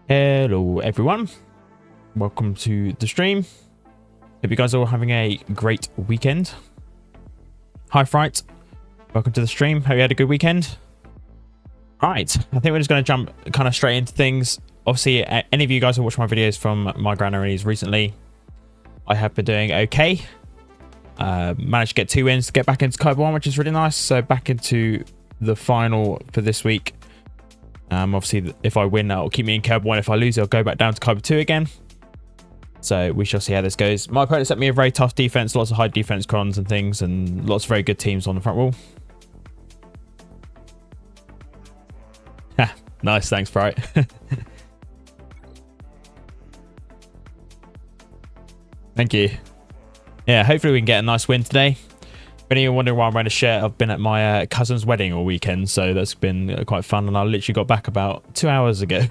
Hello everyone, welcome to the stream. Hope you guys are all having a great weekend. Hi Fright, welcome to the stream. Hope you had a good weekend. Right, I think we're just going to jump kind of straight into things. Obviously, any of you guys who watched my videos from my Grand Arrays recently, I have been doing okay. Managed to get 2 wins to get back into Cobra 1, which is really nice. So back into the final for this week. Obviously, if I win, that'll keep me in Cobra 1. If I lose, I'll go back down to Cobra 2 again. So we shall see how this goes. My opponent set me a very tough defense, lots of high defense crons and things, and lots of very good teams on the front wall. Nice, thanks, Bright. Thank you. Yeah, hopefully we can get a nice win today. If anyone wondering why I'm wearing a shirt, I've been at my cousin's wedding all weekend, so that's been quite fun, and I literally got back about 2 hours ago.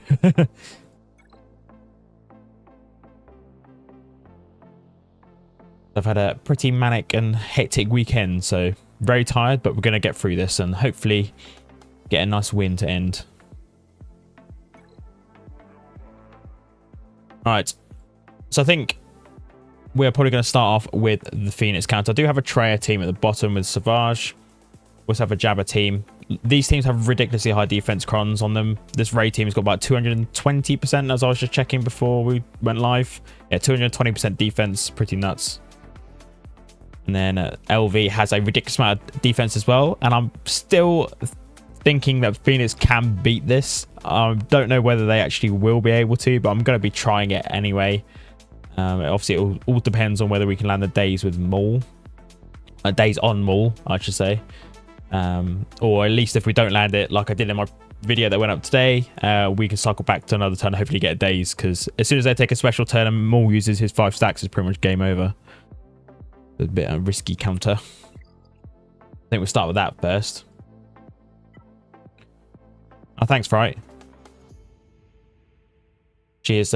I've had a pretty manic and hectic weekend, so very tired, but we're going to get through this and hopefully get a nice win to end. Alright, so I think we're probably going to start off with the Phoenix counter. I do have a Traya team at the bottom with Savage. We also have a Jabba team. These teams have ridiculously high defense crons on them. This Rey team has got about 220%, as I was just checking before we went live. Yeah, 220% defense, pretty nuts. And then LV has a ridiculous amount of defense as well. And I'm still thinking that Phoenix can beat this. I don't know whether they actually will be able to, but I'm going to be trying it anyway. Obviously, it all depends on whether we can land the days with Maul. Days on Maul, I should say. Or at least if we don't land it, like I did in my video that went up today, we can cycle back to another turn and hopefully get days. Because as soon as they take a special turn and Maul uses his 5 stacks, it's pretty much game over. A bit of a risky counter. I think we'll start with that first. Oh, thanks, Fright. She is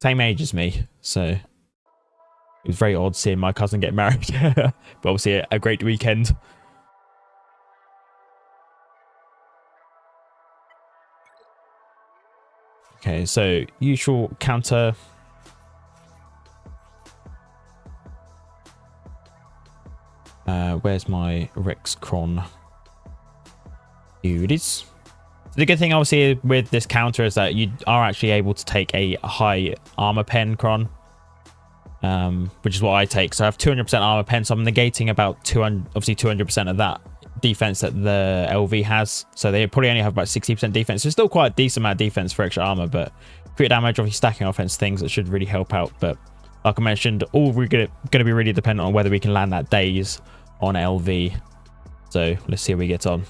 same age as me, so it was very odd seeing my cousin get married. But obviously a great weekend. Okay, so usual counter. Where's my Rex Cron? Here it is. The good thing obviously with this counter is that you are actually able to take a high armor pen cron, which is what I take. So I have 200% armor pen, so I'm negating about 200% of that defense that the LV has. So they probably only have about 60% defense. So it's still quite a decent amount of defense for extra armor, but crit damage, obviously stacking offense, things that should really help out. But like I mentioned, all we're going to be really dependent on whether we can land that days on LV. So let's see how we get on.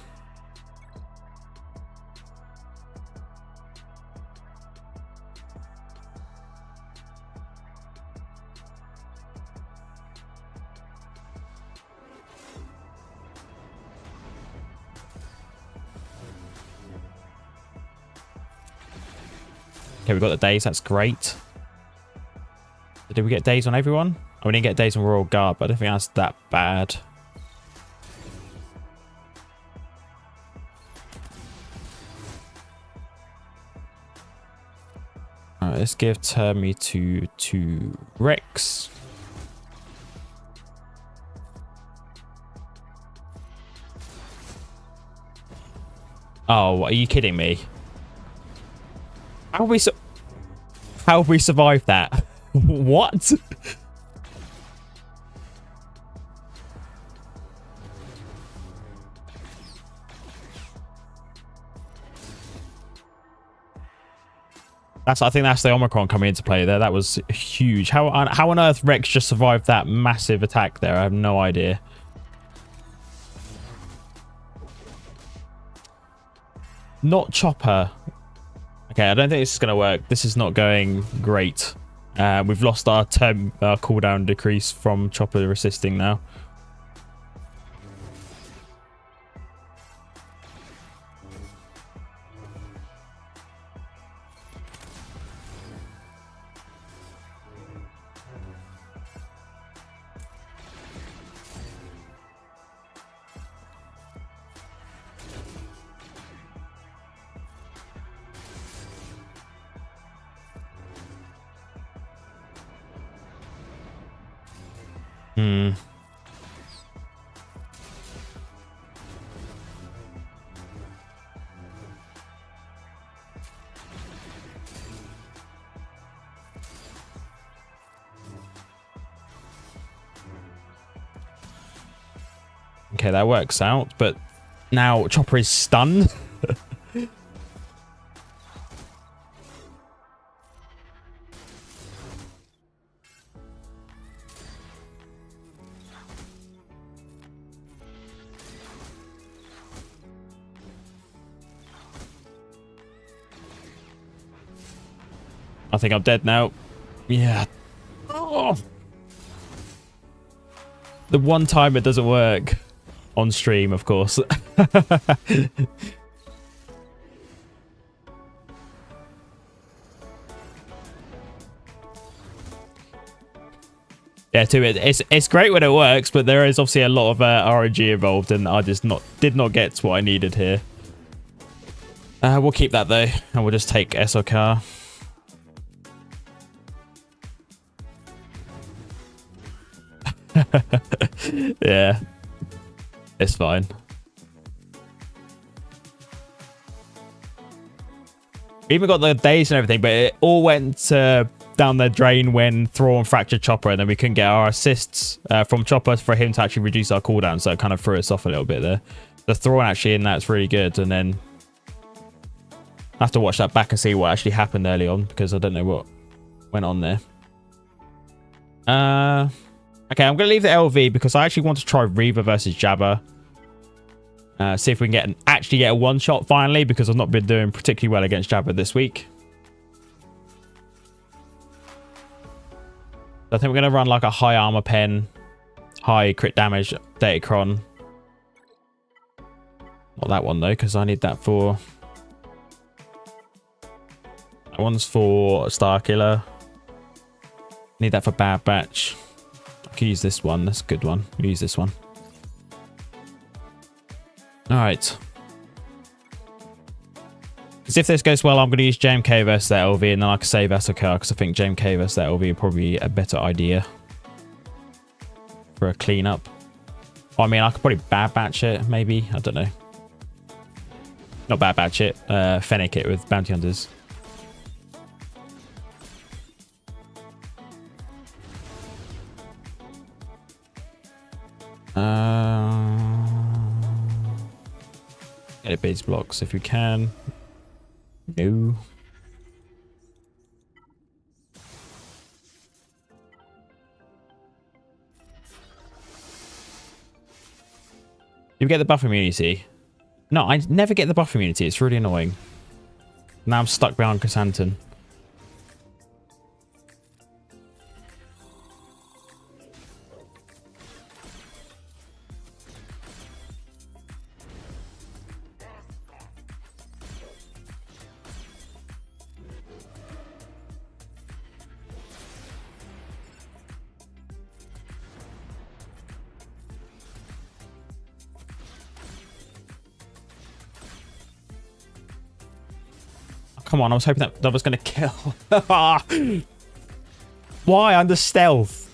Okay, we've got the days. That's great. Did we get days on everyone? Oh, we didn't get days on Royal Guard, but I don't think that's that bad. Alright, let's give me to Rex. Oh, are you kidding me? How have we survived that? What? I think that's the Omicron coming into play there. That was huge. How on earth Rex just survived that massive attack there? I have no idea. Not Chopper. Okay, I don't think this is going to work. This is not going great. We've lost our cooldown decrease from Chopper assisting now. Hmm. Okay, that works out, but now Chopper is stunned. I think I'm dead now. Yeah. Oh. The one time it doesn't work. On stream, of course. Yeah, too. It's great when it works, but there is obviously a lot of RNG involved, and I just did not get what I needed here. We'll keep that though, and we'll just take SLKR. Yeah, it's fine. We even got the days and everything, but it all went down the drain when Thrawn fractured Chopper, and then we couldn't get our assists from Chopper for him to actually reduce our cooldown, so it kind of threw us off a little bit there. The Thrawn actually in that's really good, and then I have to watch that back and see what actually happened early on, because I don't know what went on there. Okay, I'm going to leave the LV because I actually want to try Reva versus Jabba. See if we can actually get a one-shot finally, because I've not been doing particularly well against Jabba this week. I think we're going to run like a high armor pen, high crit damage Datacron. Not that one though, because I need that for... That one's for Starkiller. Need that for Bad Batch. I can use this one. That's a good one. We'll use this one. Alright. Because if this goes well, I'm going to use JMK versus that LV, and then I can save SLKR, because I think JMK versus that LV would probably be a better idea for a cleanup. I mean, I could probably Bad Batch it, maybe. I don't know. Not Bad Batch it. Fennec it with Bounty Hunters. Edit base blocks if you can. No. You get the buff immunity. No, I never get the buff immunity. It's really annoying. Now I'm stuck behind Chrysanthemum. Come on, I was hoping that was going to kill. Why under stealth?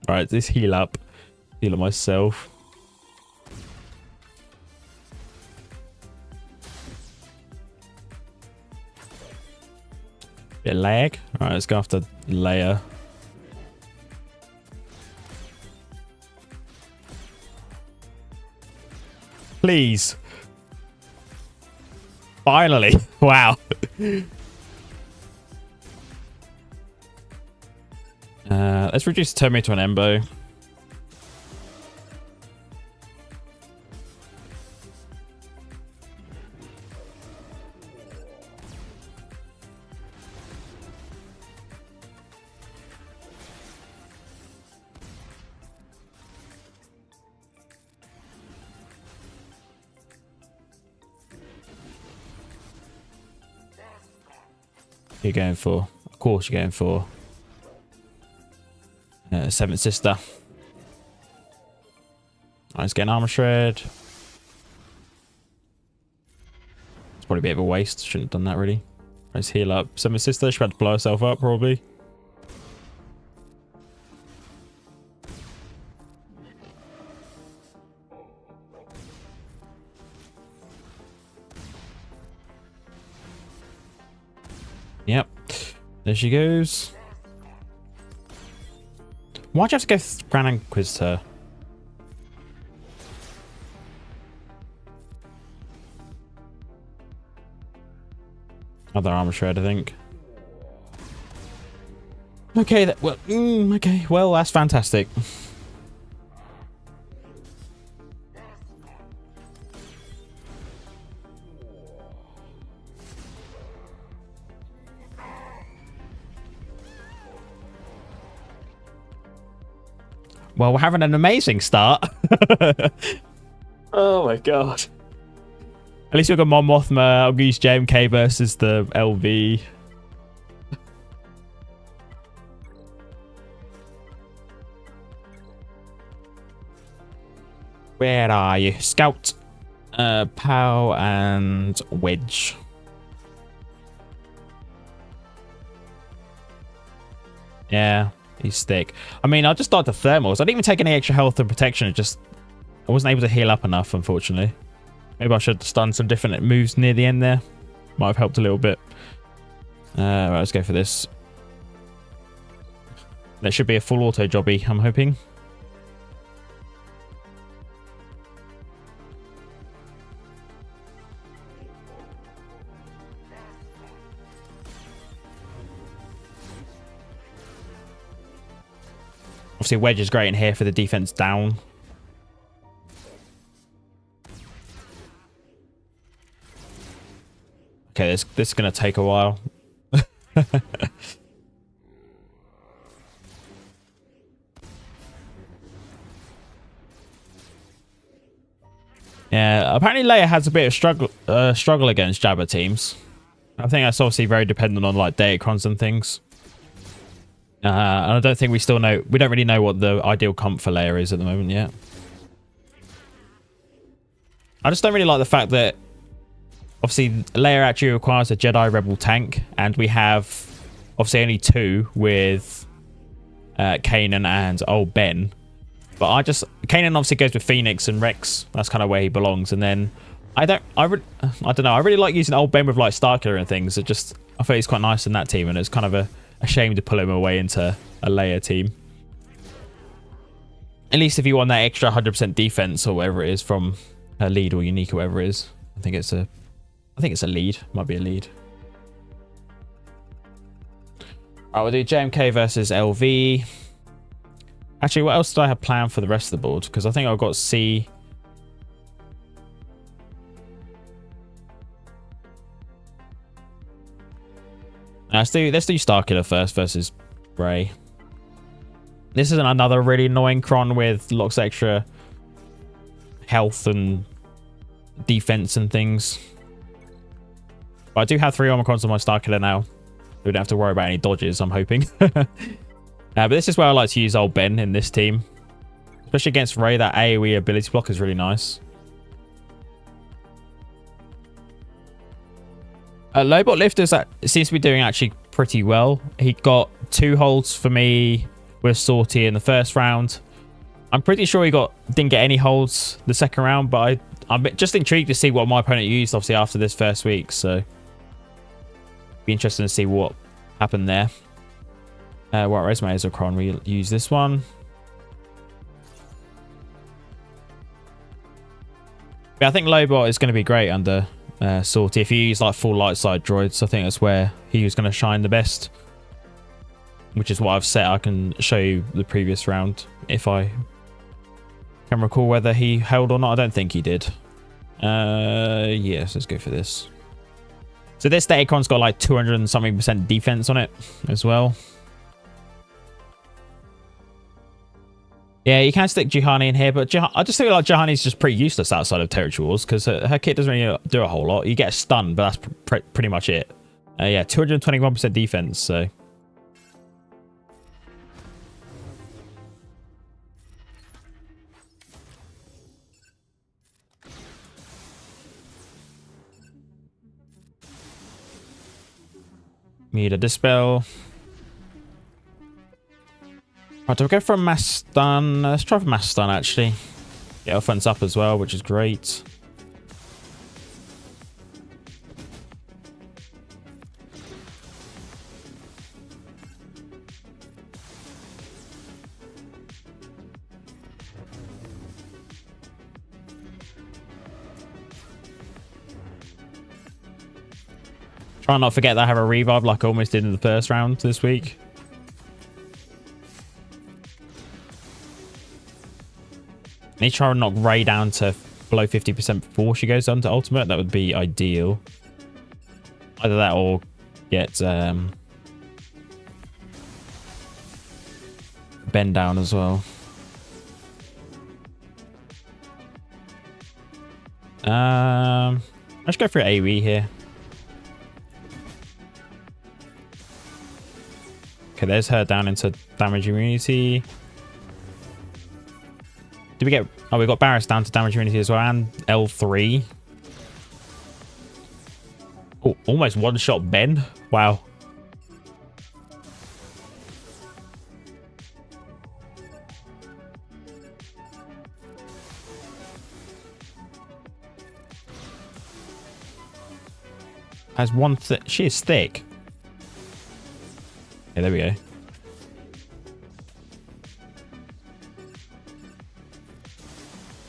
Alright, this heal up. Heal myself. Bit of lag. Alright, let's go after Leia. Please. Finally. Wow. Let's reduce Terminator to an Embo. You're going for, of course, you're going for Seventh Sister. Let's get an armor shred. It's probably a bit of a waste. Shouldn't have done that really. Let's heal up Seventh Sister. She had to blow herself up probably. Yep. There she goes. Why'd you have to go Grand Inquisitor? Other armor shred, I think. Okay, well, okay, well, that's fantastic. Well, we're having an amazing start. Oh my god. At least we've got Mon Mothma. I'll use JMK versus the LV. Where are you? Scout, Pow, and Wedge. Yeah, he's thick. I mean, I just died to thermals. I didn't even take any extra health and protection. It just, I wasn't able to heal up enough, unfortunately. Maybe I should have done some different moves near the end there. Might have helped a little bit. Right, let's go for this. That should be a full auto jobby, I'm hoping. Obviously, Wedge is great in here for the defense down. Okay, this is going to take a while. Yeah, apparently Leia has a bit of struggle against Jabba teams. I think that's obviously very dependent on like datacrons and things. And I don't think we don't really know what the ideal comp for Leia is at the moment yet. I just don't really like the fact that obviously Leia actually requires a Jedi Rebel tank, and we have obviously only two with Kanan and old Ben. But Kanan obviously goes with Phoenix and Rex. That's kind of where he belongs. And then I don't know. I really like using old Ben with like Starkiller and things. I feel he's quite nice in that team, and it's kind of a shame to pull him away into a Leia team. At least if you want that extra 100% defense or whatever it is from a lead or unique or whatever it is. I think it's a lead. Might be a lead. Alright, we'll do JMK versus LV. Actually, what else did I have planned for the rest of the board? Because I think I've got C. Let's do Starkiller first versus Rey. This is another really annoying cron with lots of extra health and defense and things. But I do have 3 Omicrons on my Starkiller now. We don't have to worry about any dodges, I'm hoping. But this is where I like to use old Ben in this team. Especially against Rey, that AoE ability block is really nice. Lobot Lifters that seems to be doing actually pretty well. He got 2 holds for me with Zorii in the first round. I'm pretty sure he didn't get any holds the second round, but I'm just intrigued to see what my opponent used, obviously, after this first week. So, be interesting to see what happened there. What resume is a cron? We use this one. But I think Lobot is going to be great under Zorii. If you use like full light side droids, I think that's where he was going to shine the best. Which is what I've set. I can show you the previous round if I can recall whether he held or not. I don't think he did. Yes, let's go for this. So this Datacron's got like 200 and something % defense on it as well. Yeah, you can stick Juhani in here, but I just feel like Juhani's just pretty useless outside of Territory Wars because her kit doesn't really do a whole lot. You get a stun, but that's pretty much it. Yeah, 221% defense, so... Need a dispel. Right, do we go for a mass stun? Let's try for mass stun, actually. Get offense up as well, which is great. Try not to forget that I have a revive like I almost did in the first round this week. I need to try and knock Rey down to below 50% before she goes on to ultimate. That would be ideal. Either that or get Ben down as well. Let's go for AoE here. Okay, there's her down into damage immunity. Did we get... Oh, we got Barris down to damage immunity as well, and L3. Oh, almost one-shot Ben. Wow. Has one... She is thick. Okay, there we go.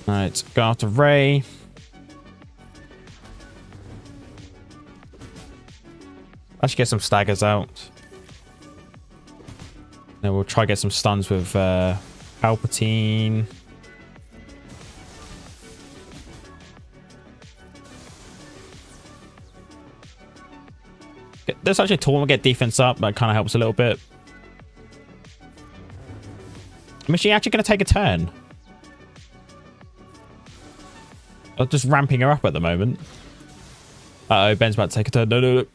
Alright, go after Rey. I should get some staggers out. Then we'll try to get some stuns with Palpatine. There's actually a tournament, get defense up. That kind of helps a little bit. I mean, is she actually going to take a turn? I'm just ramping her up at the moment. Uh-oh, Ben's about to take a turn. No, no, no.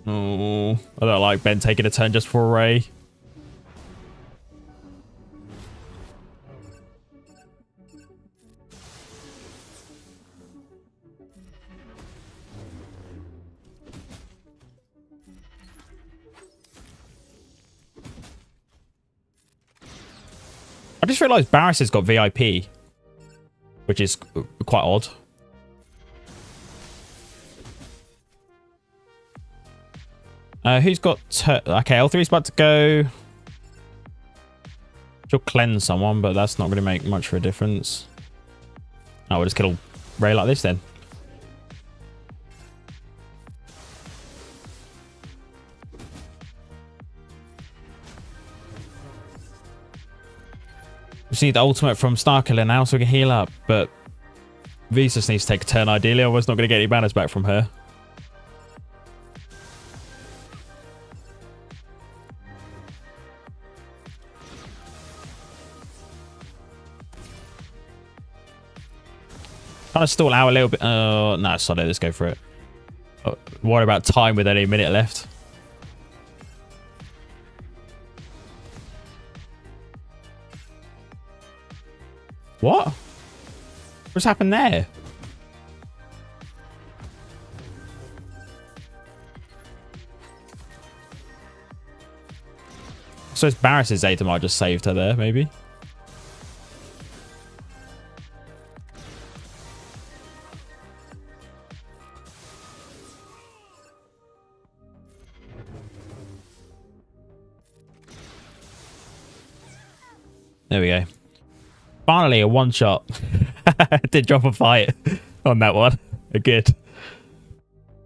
Oh, I don't like Ben taking a turn just for Rey. I just realised Barris has got VIP, which is quite odd. Who's got... Okay, L3's about to go. She'll cleanse someone, but that's not going to make much of a difference. Oh, we'll just kill Rey like this then. We just need the ultimate from Starkiller now so we can heal up, but Visas needs to take a turn ideally, otherwise not going to get any banners back from her. Kind of stall out a little bit. No, sorry, let's go for it. Worry about time with only a minute left. What? What's happened there? So it's Barris's Zeta might just saved her there, maybe. There we go. Finally, a one shot. Did drop a fight on that one. Good.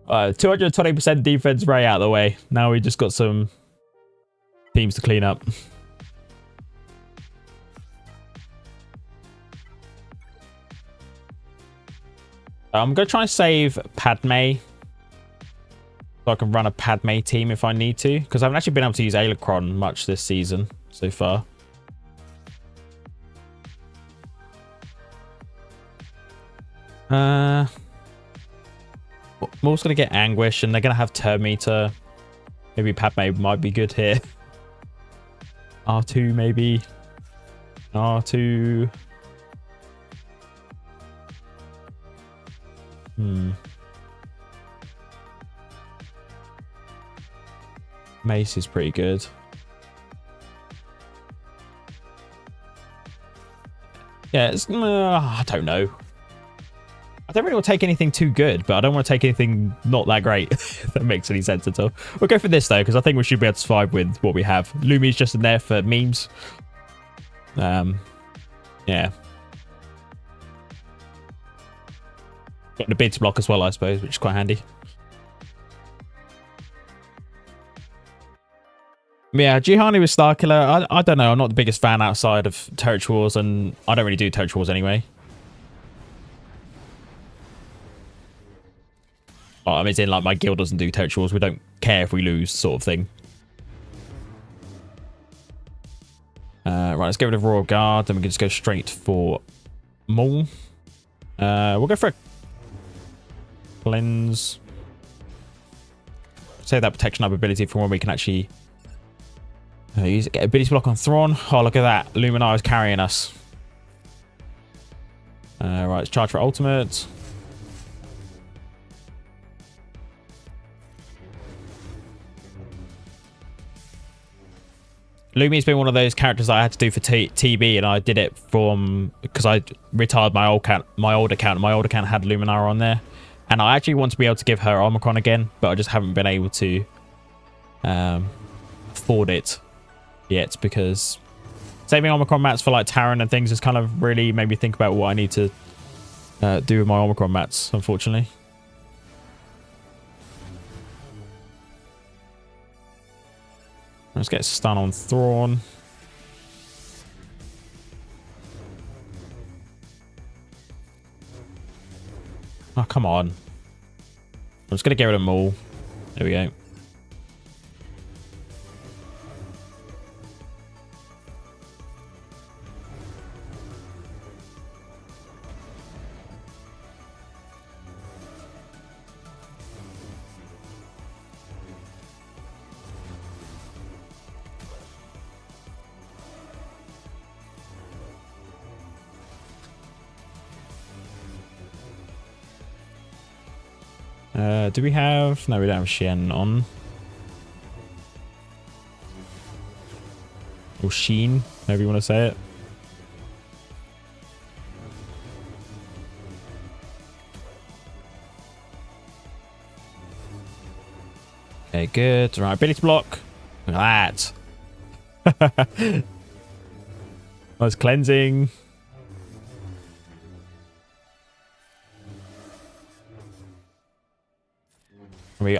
220% defense Rey out of the way. Now we just got some teams to clean up. I'm going to try and save Padme, so I can run a Padme team if I need to, because I haven't actually been able to use Alacron much this season so far. Maul's going to get Anguish, and they're going to have Turn Meter. Maybe Padme might be good here. R2 maybe. R2. Mace is pretty good. Yeah, it's, I don't know. I don't really want to take anything too good, but I don't want to take anything not that great. If that makes any sense at all. We'll go for this though, because I think we should be able to survive with what we have. Lumi's just in there for memes. Yeah. Got the bid to block as well, I suppose, which is quite handy. Yeah, Juhani with Starkiller. I don't know. I'm not the biggest fan outside of Territory Wars, and I don't really do Territory Wars anyway. Oh, I mean, it's in like my guild doesn't do Territory Wars. We don't care if we lose, sort of thing. Right, let's get rid of Royal Guard, then we can just go straight for Maul. We'll go for a cleanse. Save that protection up ability for when we can actually use it. Get ability block on Thrawn. Oh, look at that. Luminar is carrying us. Right, let's charge for ultimate. Lumi's been one of those characters I had to do for TB, and I did it from because I retired my old account. My old account had Luminar on there, and I actually want to be able to give her Omicron again, but I just haven't been able to afford it yet, because saving Omicron mats for like Taran and things has kind of really made me think about what I need to do with my Omicron mats, unfortunately. Let's get a stun on Thrawn. Oh, come on. I'm just going to get rid of them all. There we go. Do we have... No, we don't have Shen on. Or Sheen, however you want to say it. Okay, good. Right, ability block. Look at that. Nice cleansing.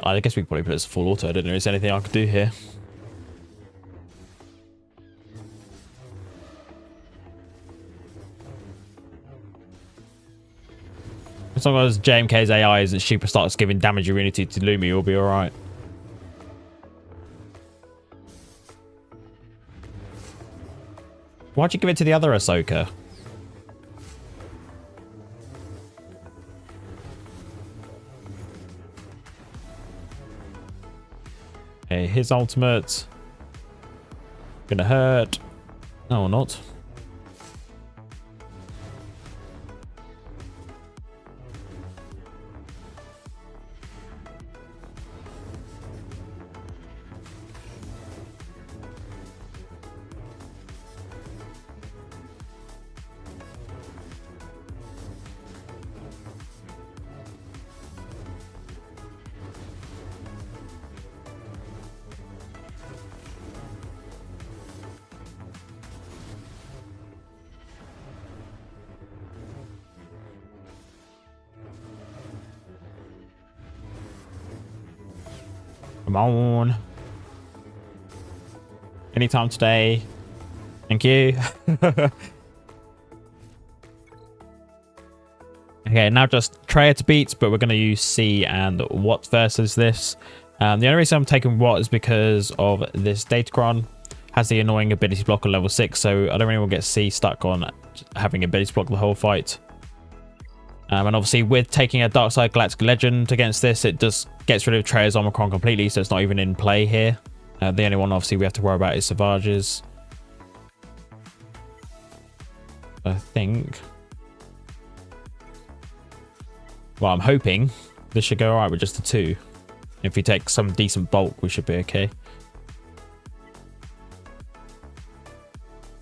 I guess we could probably put it as full auto. I don't know if there's anything I could do here. As long as JMK's AI isn't super starts giving damage immunity to Lumi, you'll be alright. Why'd you give it to the other Ahsoka? Okay, his ultimate. Gonna hurt. No, or not. Come on. Anytime today. Thank you. Okay, now just Traya to beat, but we're going to use C and Watt versus this. The only reason I'm taking Watt is because of this Datacron has the annoying ability block on level 6, so I don't really want to get C stuck on having ability block the whole fight. And obviously with taking a Dark Side Galactic Legend against this, it just gets rid of Traya's Omicron completely, so it's not even in play here. The only one obviously we have to worry about is Savage's. I think. Well, I'm hoping this should go alright with just the 2. If we take some decent bulk, we should be okay.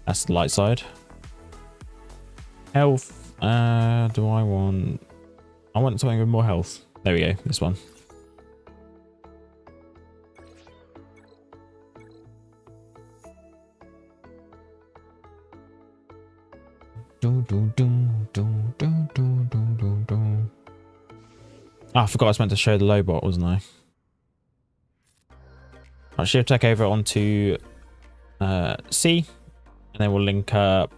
That's the light side. Health. Do I want... I want something with more health. There we go. This one. Oh, I forgot I was meant to show the low bot, wasn't I? I should take over onto C, and then we'll link up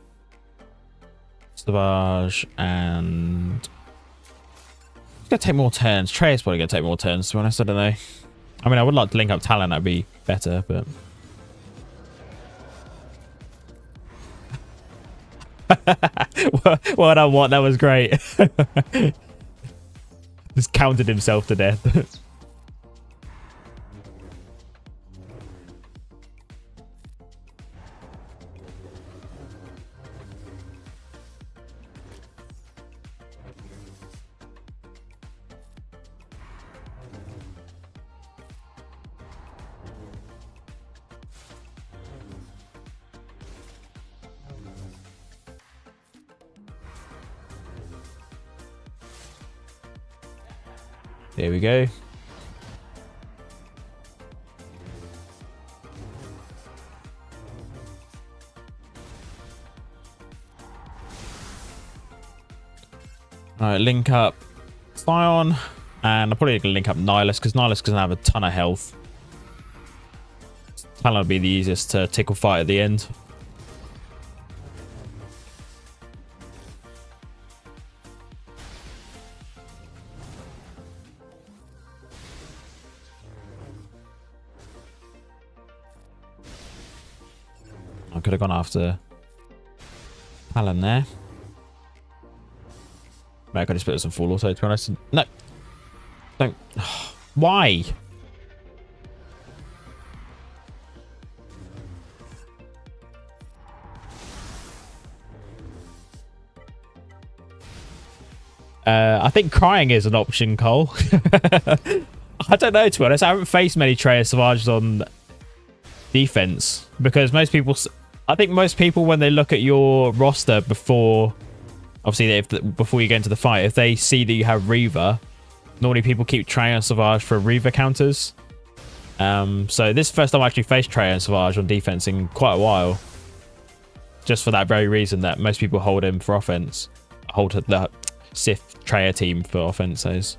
Savage and it's gonna take more turns. Traya's probably gonna take more turns, to be honest. I don't know. I mean, I would like to link up Talon, that'd be better, but well done, what? That was great. Just counted himself to death. There we go. Alright, link up Scion, and I'm probably going to link up Nihilus, because Nihilus doesn't have a ton of health. Talon will be the easiest to tickle fight at the end. I could have gone after Talon there. Maybe I could have split some full auto, to be honest. No. Don't. Why? I think crying is an option, Cole. I don't know, to be honest. I haven't faced many Traya Savages on defense because most people, I think most people, when they look at your roster before, obviously before you get into the fight, if they see that you have Reva, normally people keep Traya Savage for Reva counters. So this is the first time I actually faced Traya Savage on defense in quite a while, just for that very reason that most people hold him for offense, hold the Sith Traya team for offenses.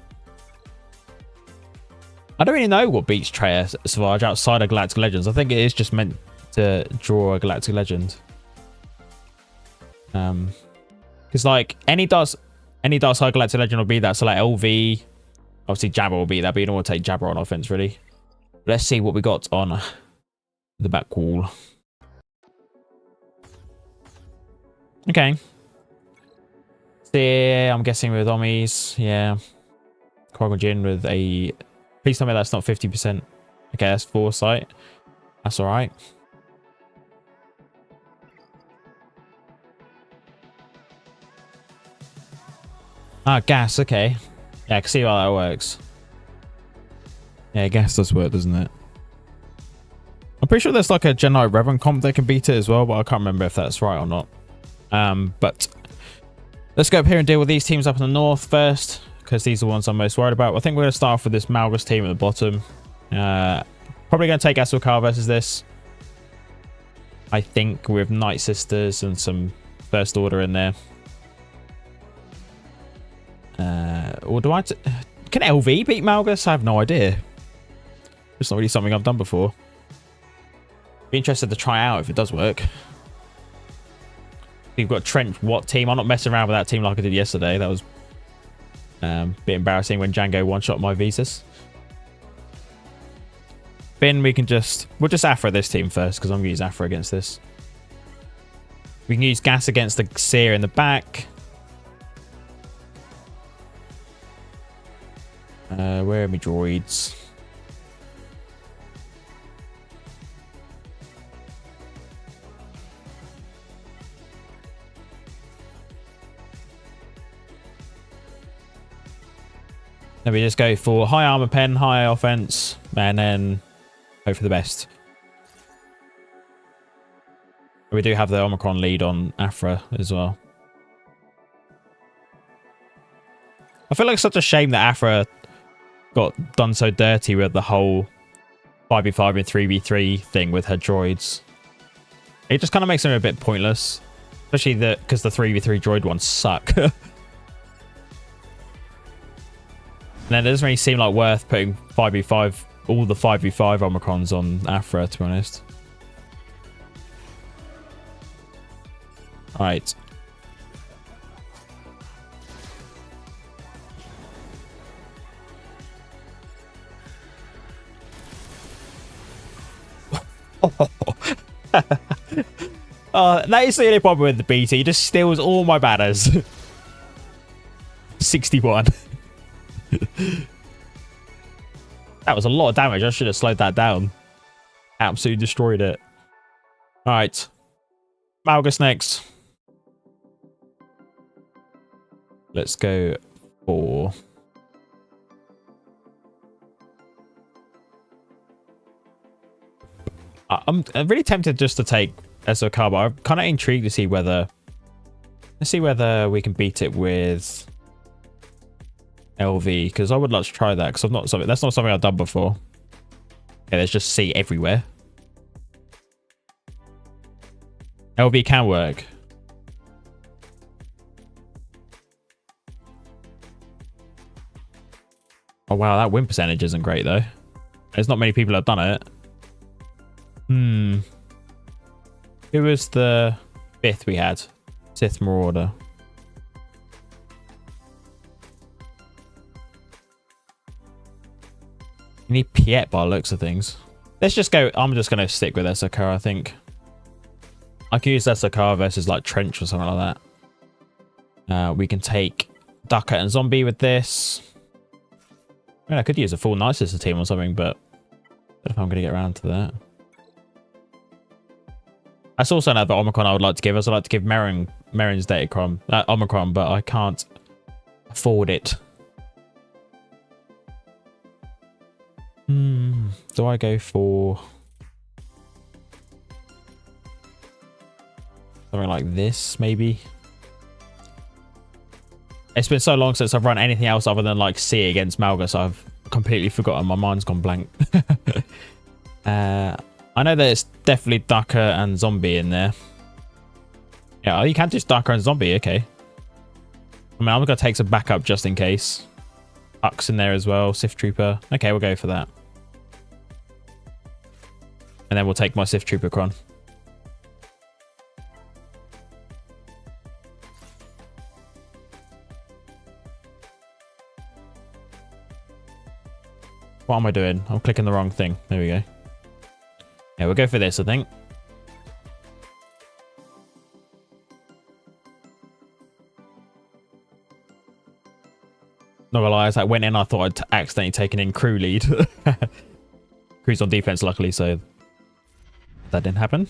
I don't really know what beats Traya Savage outside of Galactic Legends. I think it is just meant to draw a Galactic Legend. Because like any dark side Galactic Legend will be that. So like LV, obviously Jabba will be that, but you don't want to take Jabba on offense really. Let's see what we got on the back wall. Okay. Cere, I'm guessing with Omis. Yeah. Qui-Gon Jinn with a... Please tell me that's not 50%. Okay, that's foresight. That's alright. Ah, gas, okay. Yeah, I can see how that works. Yeah, gas does work, doesn't it? I'm pretty sure there's like a Jedi Reverend comp that can beat it as well, but I can't remember if that's right or not. But let's go up here and deal with these teams up in the north first, because these are the ones I'm most worried about. I think we're going to start off with this Malgus team at the bottom. Probably going to take SLKR versus this. I think with Night Sisters and some First Order in there. Or do I... Can LV beat Malgus? I have no idea. It's not really something I've done before. Be interested to try out if it does work. You've got Trench Watt team. I'm not messing around with that team like I did yesterday. That was a bit embarrassing when Django one-shot my Visas. Finn, we'll just Aphra this team first, because I'm going to use Aphra against this. We can use gas against the Cere in the back. Where are my droids? Then we just go for high armor pen, high offense, and then hope for the best. We do have the Omicron lead on Aphra as well. I feel like it's such a shame that Aphra got done so dirty with the whole 5v5 and 3v3 thing with her droids. It just kind of makes them a bit pointless. Especially because the 3v3 droid ones suck. And then it doesn't really seem like worth putting 5v5, all the 5v5 Omicrons on Aphra, to be honest. Alright. That is the only problem with the BT. He just steals all my banners. 61. That was a lot of damage. I should have slowed that down. Absolutely destroyed it. Alright. Malgus next. Let's go for... I'm really tempted just to take SLKR, but I'm kind of intrigued to see whether... Let's see whether we can beat it with LV, because I would like to try that, because that's not something I've done before. Okay, there's just C everywhere. LV can work. Oh wow, that win percentage isn't great though. There's not many people that have done it. Who was the 5th we had? Sith Marauder. You need Piet by the looks of things. Let's just go. I'm just going to stick with SLKR, I think. I can use SLKR versus like Trench or something like that. We can take Ducker and Zombie with this. I mean, I could use a full Nice Sister team or something, but I don't know if I'm going to get around to that. That's also another Omicron I would like to give. I'd like to give Merrin's Datacron, Omicron, but I can't afford it. Do I go for something like this, maybe? It's been so long since I've run anything else other than like C against Malgus. I've completely forgotten. My mind's gone blank. I know that it's definitely Ducker and Zombie in there. Yeah, oh, you can just Ducker and Zombie. Okay. I mean, I'm going to take some backup just in case. Hux in there as well. Sith Trooper. Okay, we'll go for that. And then we'll take my Sith Trooper Cron. What am I doing? I'm clicking the wrong thing. There we go. Yeah, we'll go for this, I think. Not gonna lie, as I went in, I thought I'd accidentally taken in crew lead. Crew's on defense, luckily, so that didn't happen.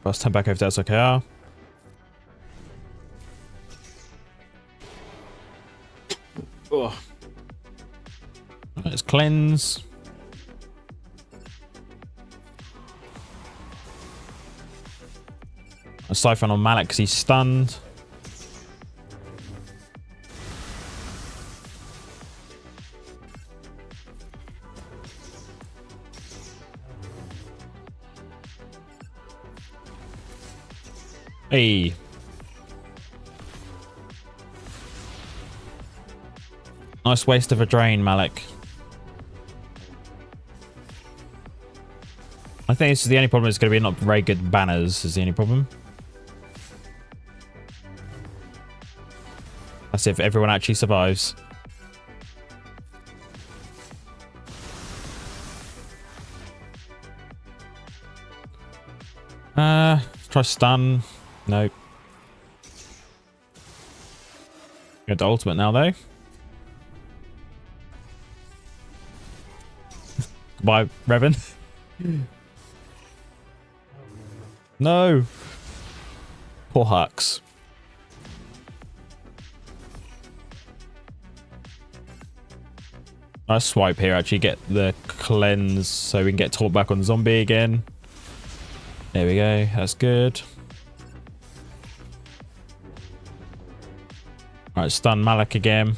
Let's turn back over to SLKR. Oh. Let's cleanse. A siphon on Malak because he's stunned. Hey. Nice waste of a drain, Malak. I think this is the only problem. It's going to be not very good banners is the only problem. That's if everyone actually survives. Try stun. Nope. Go to ultimate now though. Bye, Revan. No. Poor Hux. Nice swipe here, actually get the cleanse so we can get taught back on zombie again. There we go, that's good. Alright, stun Malak again.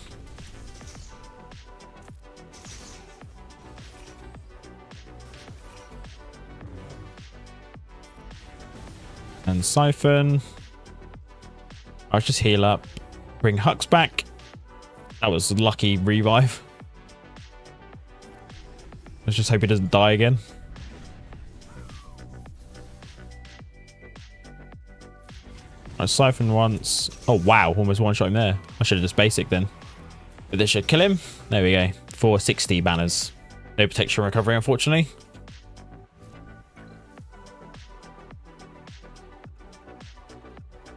And Siphon. I'll just heal up. Bring Hux back. That was a lucky revive. Let's just hope he doesn't die again. I Siphon once. Oh wow, almost one-shot him there. I should have just basic then. But this should kill him. There we go. 460 banners. No protection recovery, unfortunately.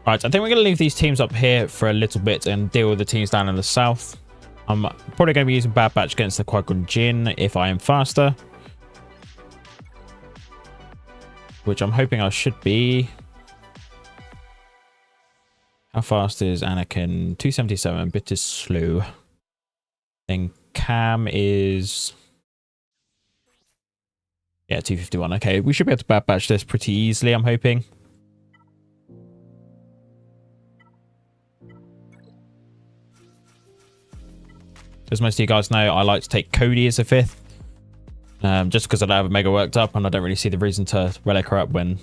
Right, I think we're going to leave these teams up here for a little bit and deal with the teams down in the south. I'm probably going to be using Bad Batch against the Qui-Gon Jinn if I am faster. Which I'm hoping I should be. How fast is Anakin? 277. Bit is slow. Then Cam is... yeah, 251. Okay, we should be able to Bad Batch this pretty easily, I'm hoping. As most of you guys know, I like to take Cody as a 5th. Just because I don't have a Mega worked up, and I don't really see the reason to relic her up when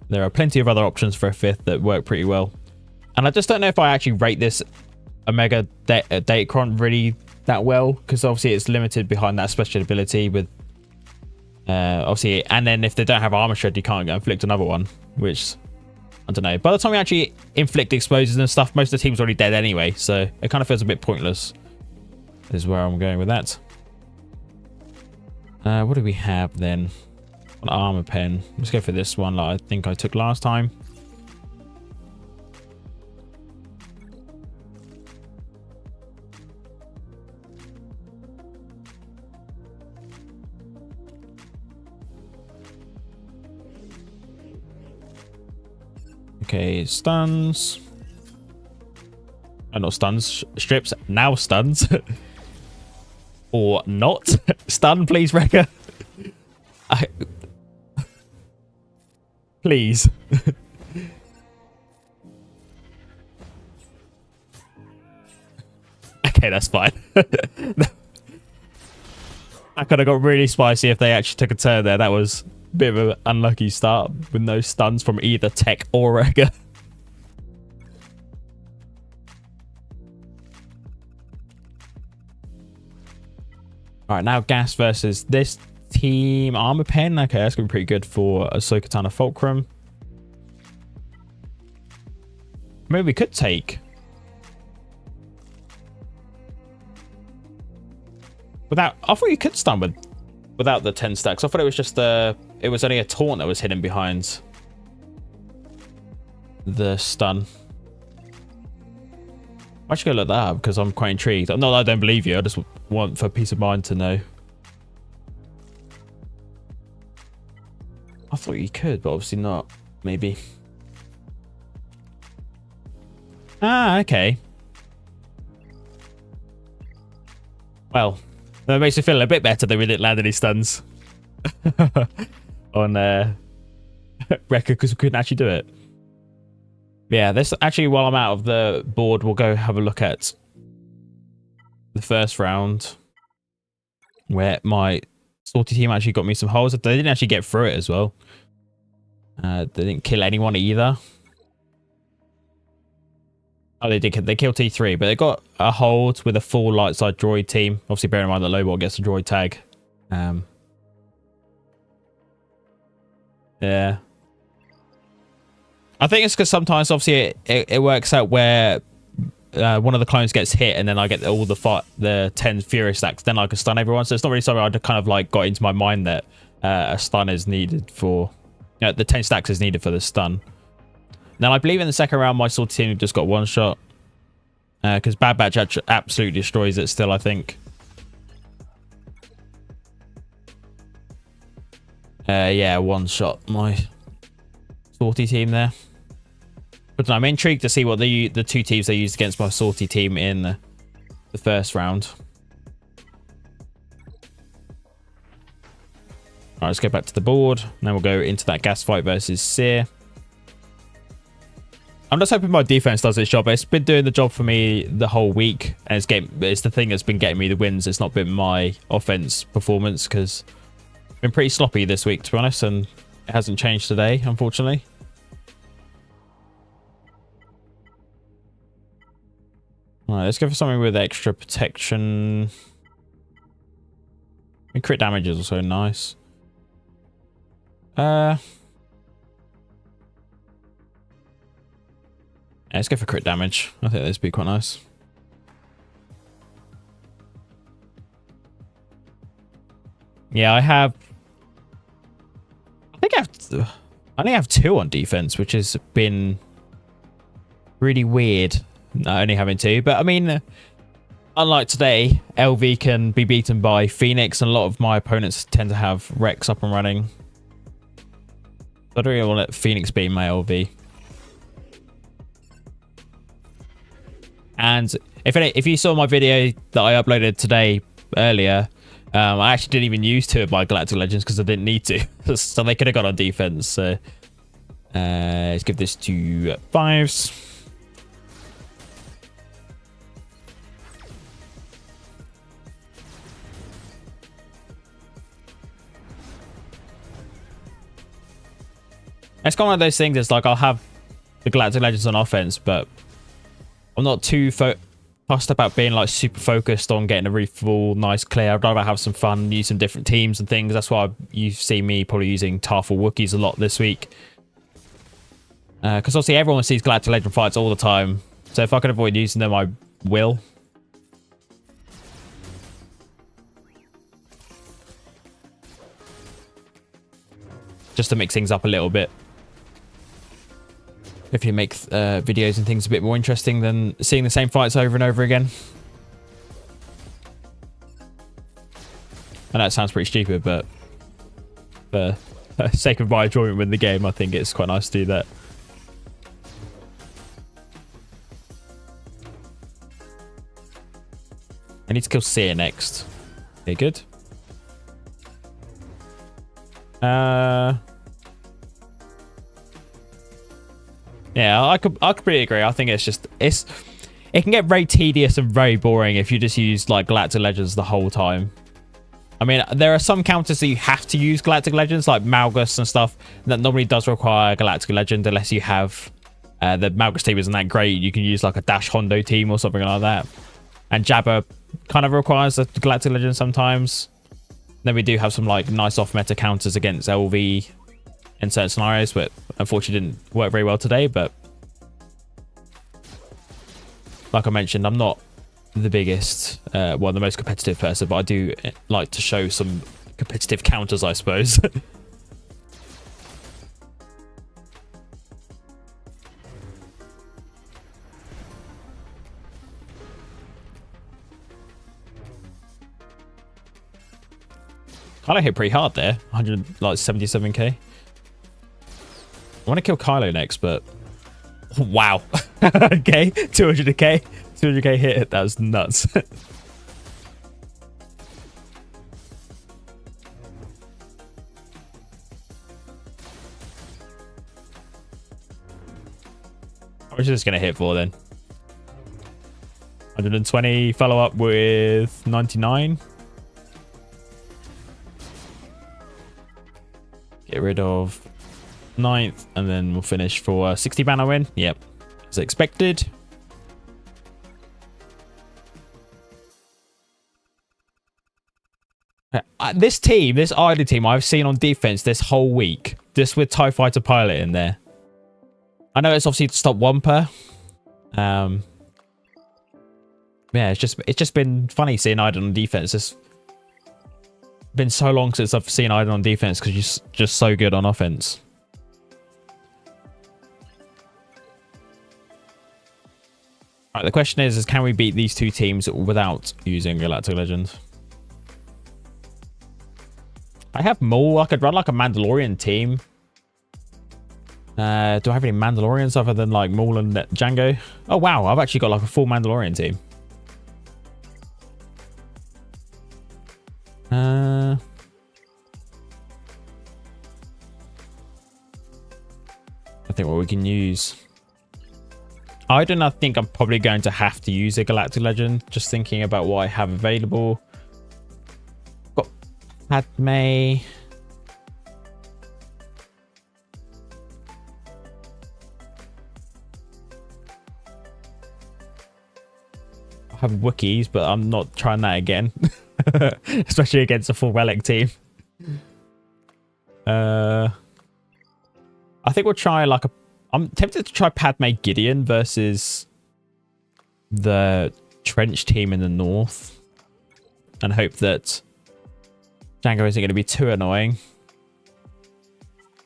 there are plenty of other options for a 5th that work pretty well. And I just don't know if I actually rate this Omega Datacron really that well, because obviously it's limited behind that special ability with obviously, and then if they don't have armor shred, you can't inflict another one, which I don't know. By the time we actually inflict explosives and stuff, most of the team's already dead anyway, so it kind of feels a bit pointless. Is where I'm going with that. What do we have then? An armor pen. Let's go for this one like I think I took last time. Okay, stuns. Oh, not stuns. Strips. Now stuns. Or not. Stun, please, Wrecker. Please. Okay, that's fine. That could have got really spicy if they actually took a turn there. That was a bit of an unlucky start with no stuns from either Tech or Wrecker. Alright, now Gas versus this team. Armor Pen. Okay, that's going to be pretty good for Ahsoka Tano Fulcrum. Maybe we could take... without... I thought you could stun without the 10 stacks. I thought it was just it was only a taunt that was hidden behind the stun. I should go look that up because I'm quite intrigued. Not that I don't believe you, I just want for peace of mind to know. I thought you could, but obviously not. Maybe. Ah, okay. Well, that makes me feel a bit better that we didn't land any stuns on Wrecker because we couldn't actually do it. Yeah, this actually, while I'm out of the board, we'll go have a look at the first round where my Salty team actually got me some holes. They didn't actually get through it as well. They didn't kill anyone either. Oh, they did. They killed T3, but they got a hold with a full light side droid team. Obviously, bear in mind that Lobot gets a droid tag. Yeah. I think it's because sometimes, obviously, it works out where one of the clones gets hit and then I get all the 10 Furious stacks. Then I can stun everyone. So it's not really something I kind of like got into my mind that a stun is needed for The 10 stacks is needed for the stun. Now, I believe in the second round, my Salty team just got one shot. Because Bad Batch absolutely destroys it still, I think. Yeah, one shot. My Salty team there. But I'm intrigued to see what the two teams they used against my Salty team in the first round. Alright, let's go back to the board. Now we'll go into that gas fight versus Cere. I'm just hoping my defense does its job. It's been doing the job for me the whole week. And it's the thing that's been getting me the wins. It's not been my offense performance because I've been pretty sloppy this week, to be honest. And it hasn't changed today, unfortunately. Alright, let's go for something with extra protection. And crit damage is also nice. Yeah, let's go for crit damage. I think this would be quite nice. Yeah, I only have 2 on defense, which has been really weird. Only having 2, but I mean, unlike today, LV can be beaten by Phoenix, and a lot of my opponents tend to have Rex up and running. I don't really want to let Phoenix beat my LV. And if you saw my video that I uploaded today earlier, I actually didn't even use 2 of my Galactic Legends because I didn't need to. So they could have got on defense. So let's give this to 5s. It's kind of one of those things. It's like I'll have the Galactic Legends on offense, but I'm not too fussed about being like super focused on getting a really full, nice clear. I'd rather have some fun, use some different teams and things. That's why you see me probably using Tarful Wookiees a lot this week. Because obviously everyone sees Galactic Legend fights all the time. So if I can avoid using them, I will. Just to mix things up a little bit. If you make videos and things a bit more interesting than seeing the same fights over and over again. I know it sounds pretty stupid, but for the sake of my enjoyment with the game, I think it's quite nice to do that. I need to kill Cere next. Okay, good. Yeah, I completely agree. I think it can get very tedious and very boring if you just use like Galactic Legends the whole time. I mean, there are some counters that you have to use Galactic Legends, like Malgus and stuff, that normally does require Galactic Legend unless you have the Malgus team isn't that great. You can use like a Dash Hondo team or something like that. And Jabba kind of requires a Galactic Legend sometimes. Then we do have some like nice off-meta counters against LV in certain scenarios, but unfortunately didn't work very well today. But like I mentioned, I'm not the biggest, the most competitive person, but I do like to show some competitive counters, I suppose. Kylo hit pretty hard there, 177k. I want to kill Kylo next, but wow. Okay, 200k hit. That was nuts. How much is this going to hit for then? 120, follow up with 99. Get rid of 9th, and then we'll finish for 60 banner win. Yep, as expected. This team, this Iden team, I've seen on defense this whole week, just with TIE Fighter Pilot in there. I know it's obviously to stop Wampa. Yeah, it's just been funny seeing Iden on defense. It's been so long since I've seen Iden on defense because you're just so good on offense. Right, the question is can we beat these two teams without using Galactic Legend? I have Maul. I could run like a Mandalorian team. Do I have any Mandalorians other than like Maul and Django? Oh wow, I've actually got like a full Mandalorian team. I think what we can use. Iden, I think I'm probably going to have to use a Galactic Legend. Just thinking about what I have available. Got Padme. I have Wookiees, but I'm not trying that again. Especially against a full relic team. I think we'll try like a... I'm tempted to try Padme Gideon versus the Trench team in the north. And hope that Django isn't going to be too annoying.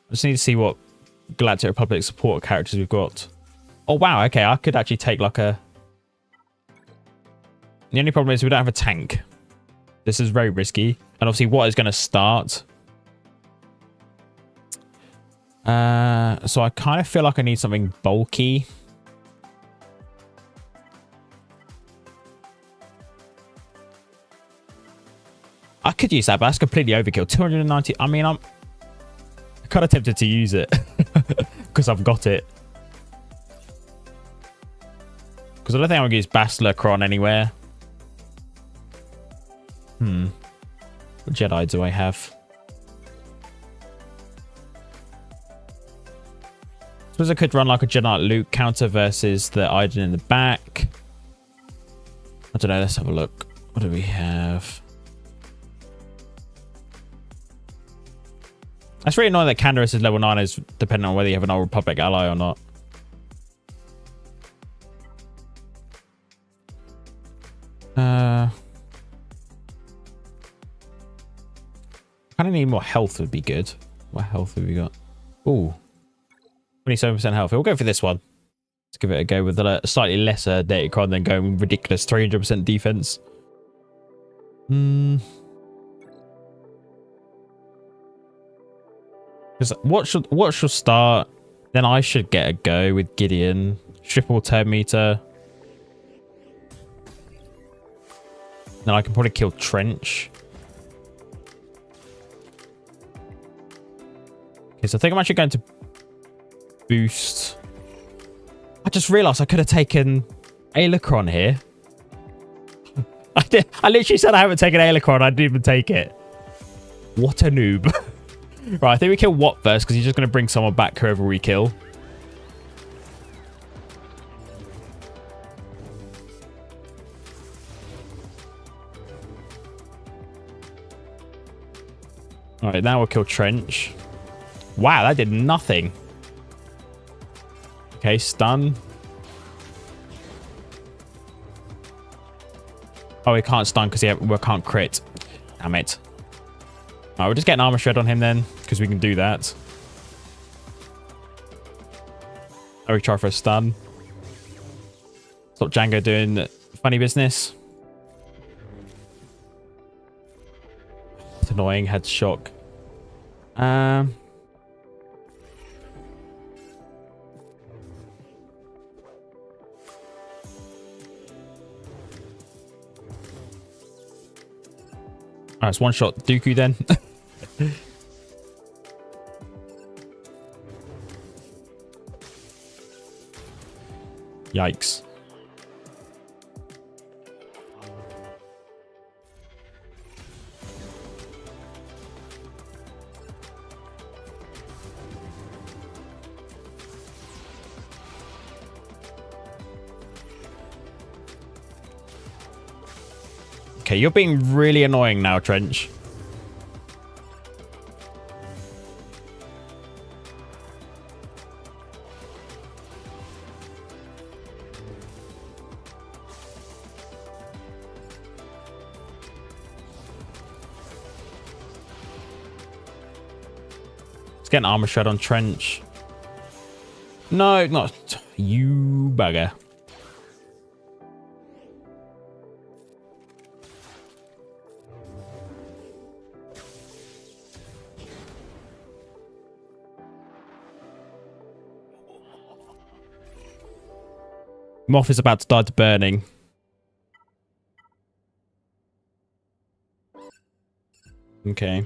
I just need to see what Galactic Republic support characters we've got. Oh wow, okay, I could actually take like a... The only problem is we don't have a tank. This is very risky. And obviously what is going to start... so I kind of feel like I need something bulky. I could use that, but that's completely overkill. 290. I mean, I'm kind of tempted to use it because I've got it. Because I don't think I'm going to use Bastila Kron anywhere. What Jedi do I have? I suppose I could run like a Jedi Luke counter versus the Iden in the back. I don't know. Let's have a look. What do we have? That's really annoying that Canderous is level 9 is depending on whether you have an Old Republic ally or not. I kind of need more health would be good. What health have we got? Ooh. 27% health. We'll go for this one. Let's give it a go with a slightly lesser Datacron than going ridiculous 300% defense. Because what should start? Then I should get a go with Gideon. Triple turn meter. Then I can probably kill Trench. Okay, so I think I'm actually going to boost. I just realized I could have taken Alacron here. I literally said I haven't taken Alacron. I didn't even take it. What a noob. Right, I think we kill Watt first because he's just going to bring someone back whoever we kill. Alright, now we'll kill Trench. Wow, that did nothing. Okay, stun. Oh, we can't stun because we can't crit. Damn it. Alright, we'll just get an armor shred on him then, because we can do that. Oh, we try for a stun. Stop Django doing funny business. It's annoying, had shock. Alright, it's one shot Dooku then. Yikes. Okay, you're being really annoying now, Trench. Let's get an armor shred on Trench. No, not you bugger. Moth is about to die to burning. Okay.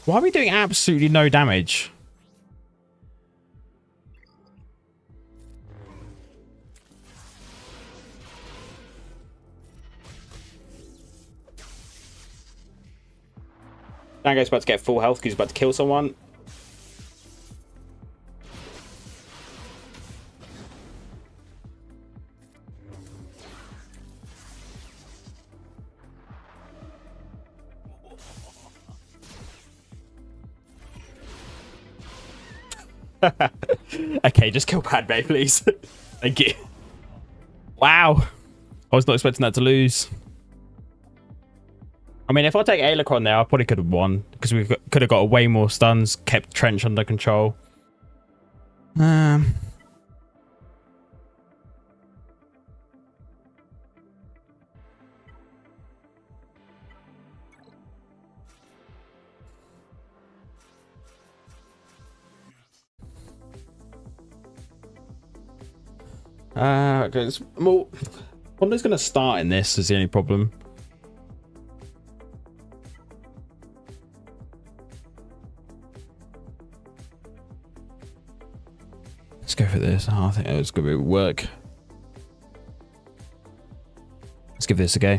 Why are we doing absolutely no damage? Django's about to get full health because he's about to kill someone. Okay, just kill Padme, please. Thank you. Wow. I was not expecting that to lose. I mean, if I take Aelacron there, I probably could have won. Because we could have got way more stuns, kept Trench under control. Okay, well, Hondo's going to start in this is the only problem. Let's go for this. Oh, I think it's going to work. Let's give this a go.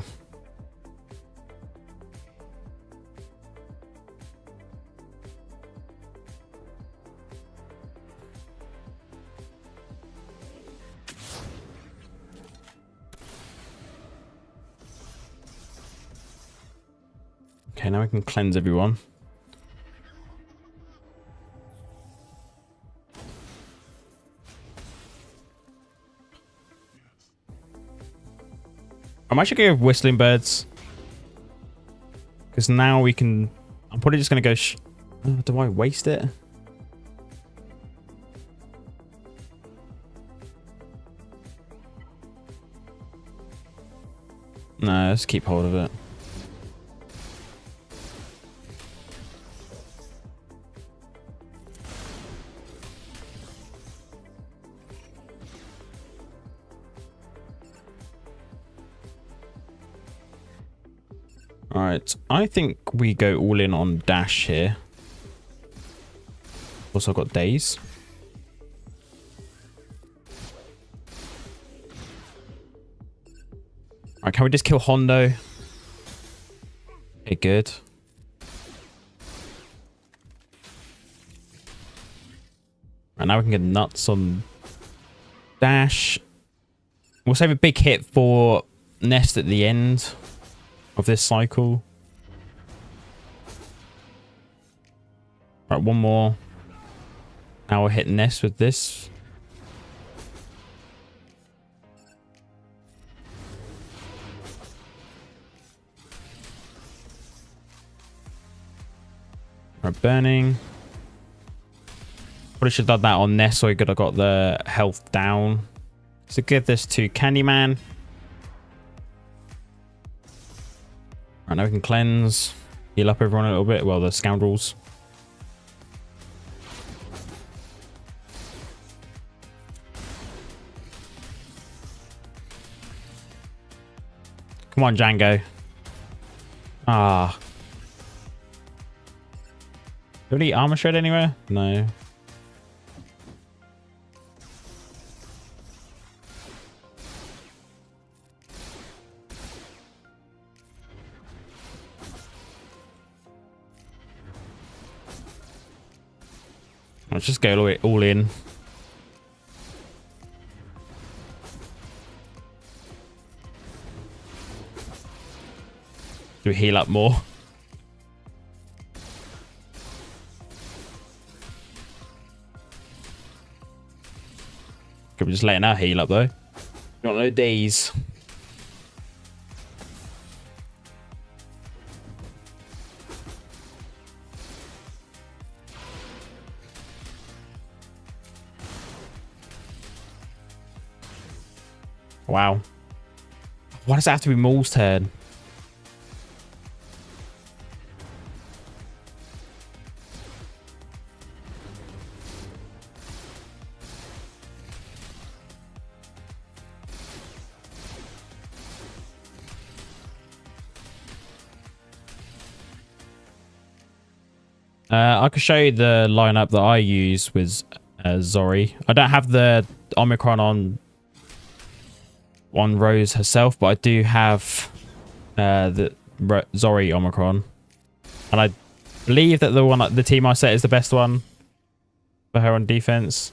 Okay, now we can cleanse everyone. I'm actually going to go with Whistling Birds. Because now we can... I'm probably just going to go... do I waste it? No, let's keep hold of it. Alright, I think we go all in on dash here. Also I've got days. Alright, can we just kill Hondo? Okay, good. And now we can get nuts on dash. We'll save a big hit for Nest at the end of this cycle. Right, one more. Now we'll hit Nest with this. Right, burning. Probably should have done that on Nest so we could have got the health down. So give this to Candyman. Right, now we can cleanse, heal up everyone a little bit. Well, the scoundrels. Come on, Django. Ah. Do we need armor shred anywhere? No. Let's just go all in. Do we heal up more? Could we just letting our heal up though? Got no days. Wow. Why does it have to be Maul's turn? I could show you the lineup that I use with Zorii. I don't have the Omicron on Rose herself, but I do have the Zorii Omicron, and I believe that the team I set is the best one for her on defense.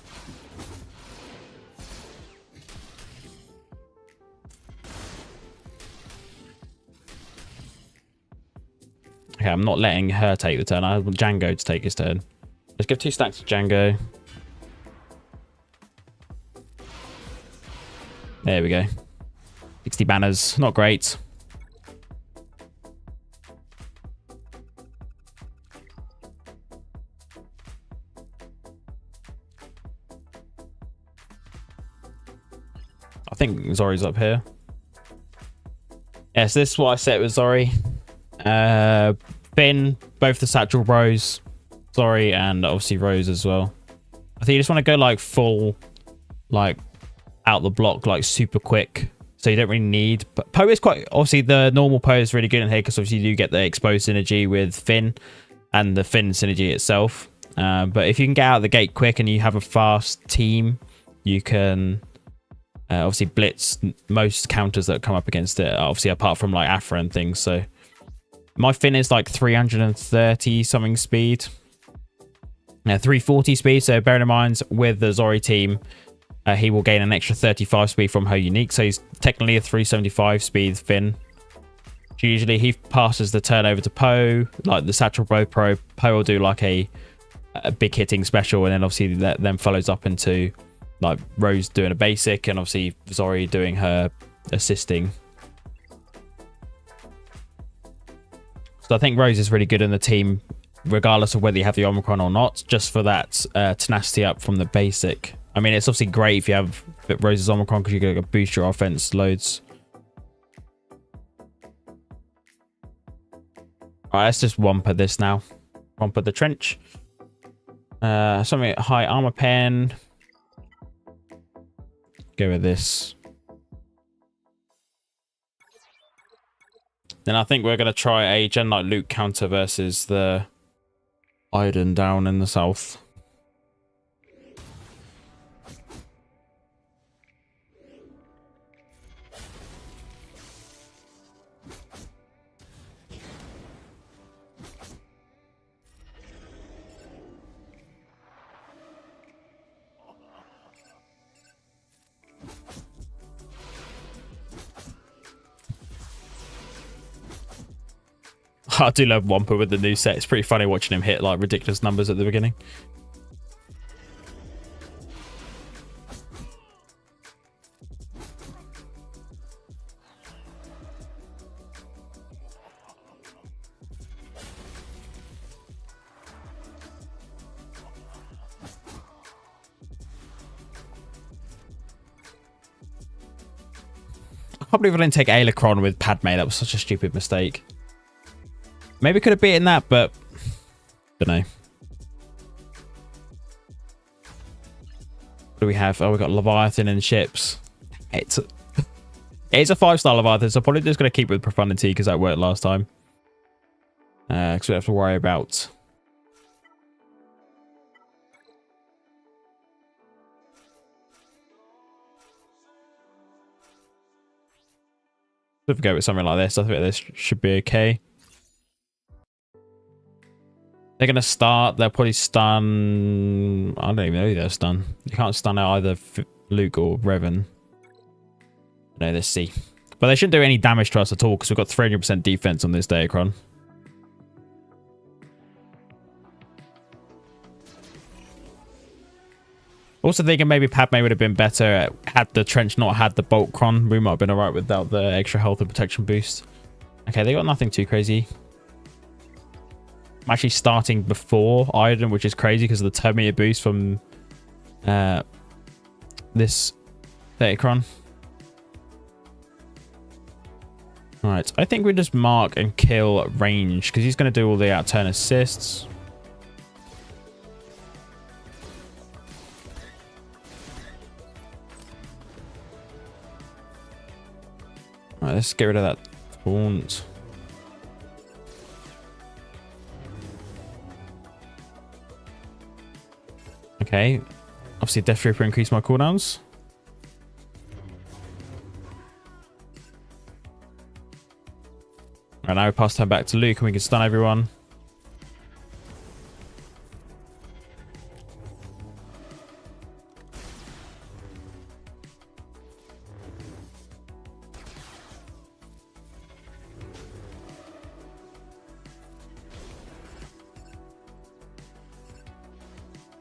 Okay, I'm not letting her take the turn. I want Django to take his turn. Let's give 2 stacks to Django. There we go. 60 banners. Not great. I think Zori's up here. Yes, this is what I set with Zorii. Finn, both the Satchel Bros, Zorii, and obviously Rose as well. I think you just want to go like full, like out the block, like super quick. So you don't really need. But Poe is quite, obviously the normal Poe is really good in here because obviously you do get the exposed synergy with Finn and the Finn synergy itself. But if you can get out of the gate quick and you have a fast team, you can obviously blitz most counters that come up against it, obviously apart from like Aphra and things. So my Finn is like 330 something speed. 340 speed. So bearing in mind with the Zorii team, he will gain an extra 35 speed from her unique. So he's technically a 375 speed Finn. Usually he passes the turn over to Poe, like the Satchel Bro Pro. Poe will do like a big hitting special, and then obviously that then follows up into like Rose doing a basic, and obviously Zorii doing her assisting. So I think Rose is really good in the team, regardless of whether you have the Omicron or not, just for that tenacity up from the basic. I mean, it's obviously great if you have Rose's Omicron because you're going to boost your offense loads. Alright, let's just Wampa this now. Wampa the trench. Something high armor pen. Go with this. Then I think we're going to try a Gen Knight Luke counter versus the Iden down in the south. I do love Wampa with the new set. It's pretty funny watching him hit like ridiculous numbers at the beginning. I can't believe I didn't take Alakron with Padme. That was such a stupid mistake. Maybe could have beaten that, but don't know. What do we have? Oh, we got Leviathan and ships. It's a 5-star Leviathan, so probably just going to keep with Profundity because that worked last time. Because we don't have to worry about. If we go with something like this, I think this should be okay. They're going to start. They'll probably stun. I don't even know who they'll stun. You can't stun out either Luke or Revan. No, let's see. But they shouldn't do any damage to us at all because we've got 300% defense on this Datacron. Also thinking maybe Padme would have been better had the trench not had the Boltcron. We might have been alright without the extra health and protection boost. Okay, they got nothing too crazy. I'm actually starting before Iden, which is crazy because of the Terminator boost from this Datacron. Alright, I think we just mark and kill range because he's going to do all the out-turn assists. Alright, let's get rid of that taunt. Okay. Obviously, Death Reaper increased my cooldowns. Right, now we pass time back to Luke and we can stun everyone.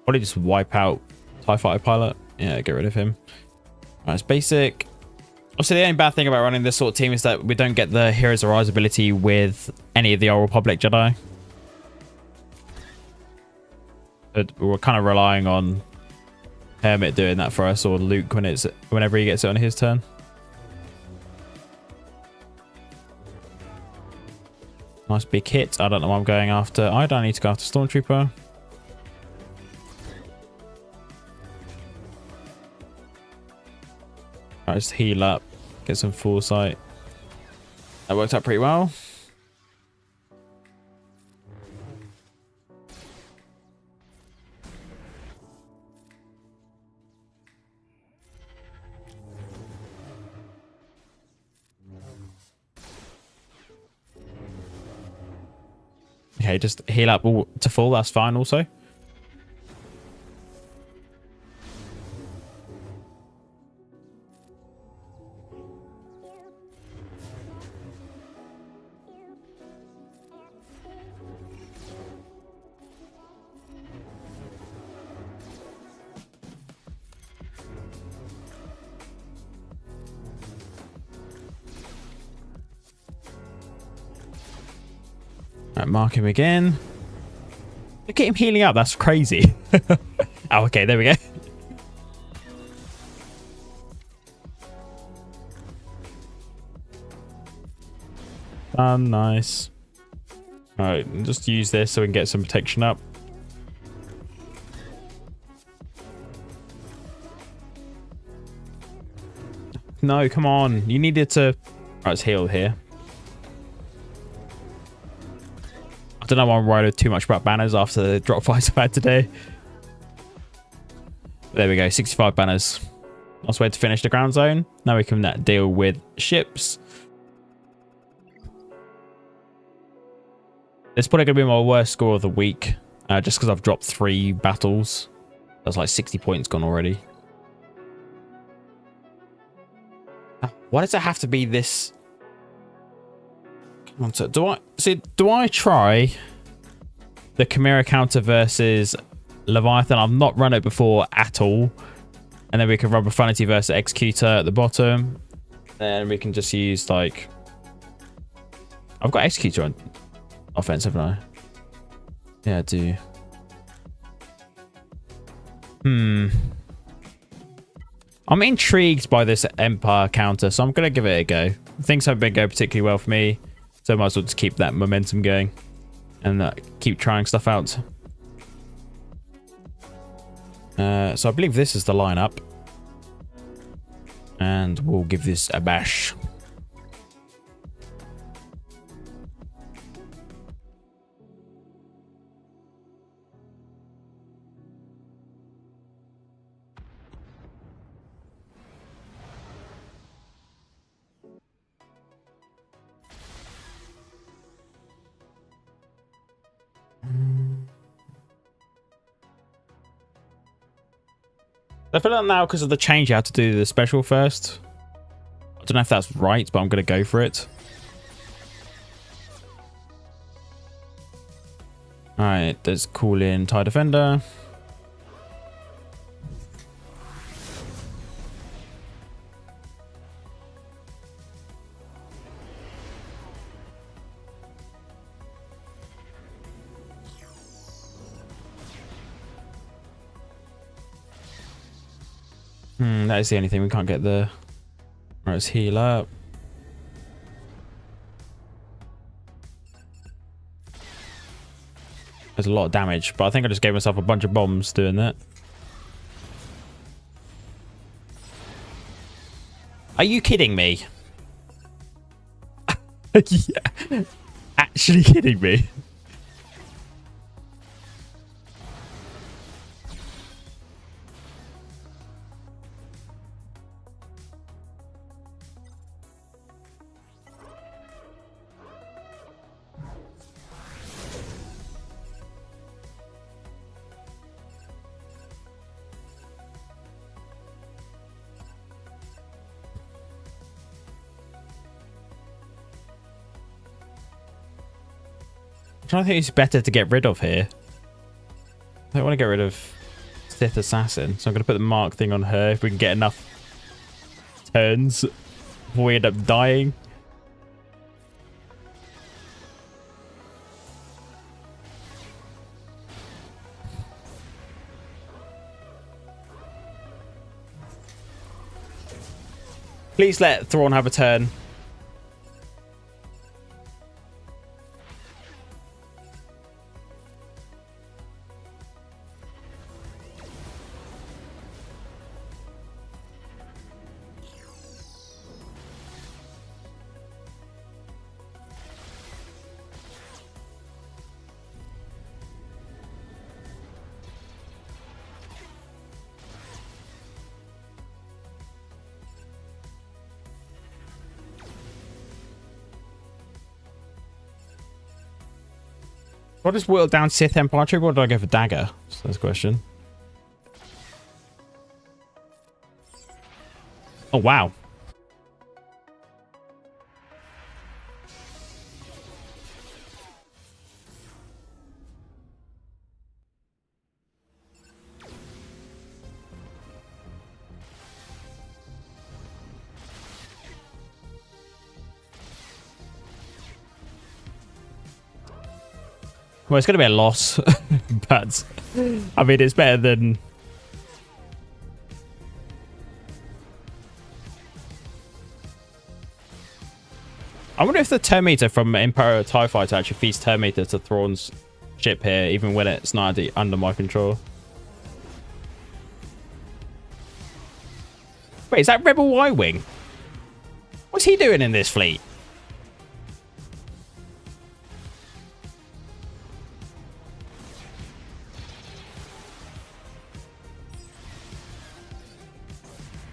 Probably just wipe out TIE Fighter Pilot. Yeah, get rid of him. Right, it's basic. Also, the only bad thing about running this sort of team is that we don't get the Heroes Arise ability with any of the Old Republic Jedi. But we're kind of relying on Hermit doing that for us, or Luke whenever he gets it on his turn. Nice big hit. I don't know what I'm going after. I don't need to go after Stormtrooper. Right, just heal up, get some foresight. That worked out pretty well. Okay, just heal up all to full. That's fine also. Right, mark him again. Look at him healing up. That's crazy. Oh, okay. There we go. Nice. All right, just use this so we can get some protection up. No, come on. You needed to... Right, let's heal here. I don't know why I'm worried too much about banners after the drop fights I've had today. There we go, 65 banners. Nice way to finish the ground zone. Now we can deal with ships. It's probably going to be my worst score of the week. Just because I've dropped 3 battles. That's like 60 points gone already. Why does it have to be this? Come on, so do I try the Chimera counter versus Leviathan? I've not run it before at all. And then we can run Profundity versus Executor at the bottom. And we can just use like... I've got Executor on offense, haven't I? Yeah, I do. I'm intrigued by this Empire counter, so I'm going to give it a go. Things haven't been going particularly well for me, so I might as well just keep that momentum going and keep trying stuff out. So I believe this is the lineup. And we'll give this a bash. I feel like now because of the change you have to do the special first. I don't know if that's right, but I'm going to go for it. Alright, let's call in TIE Defender. That is the only thing we can't get there. Right, let's heal up. There's a lot of damage, but I think I just gave myself a bunch of bombs doing that. Are you kidding me? Yeah. Actually kidding me? I think it's better to get rid of here. I don't want to get rid of Sith Assassin, so I'm going to put the mark thing on her if we can get enough turns before we end up dying. Please let Thrawn have a turn. What is whittled down Sith Empire Trooper, or do I go for Dagger? That's the question. Oh, wow. Well, it's going to be a loss, but I mean, it's better than... I wonder if the turn meter from Empire TIE Fighter actually feeds turn meter to Thrawn's ship here, even when it's not under my control. Wait, is that Rebel Y-Wing? What's he doing in this fleet?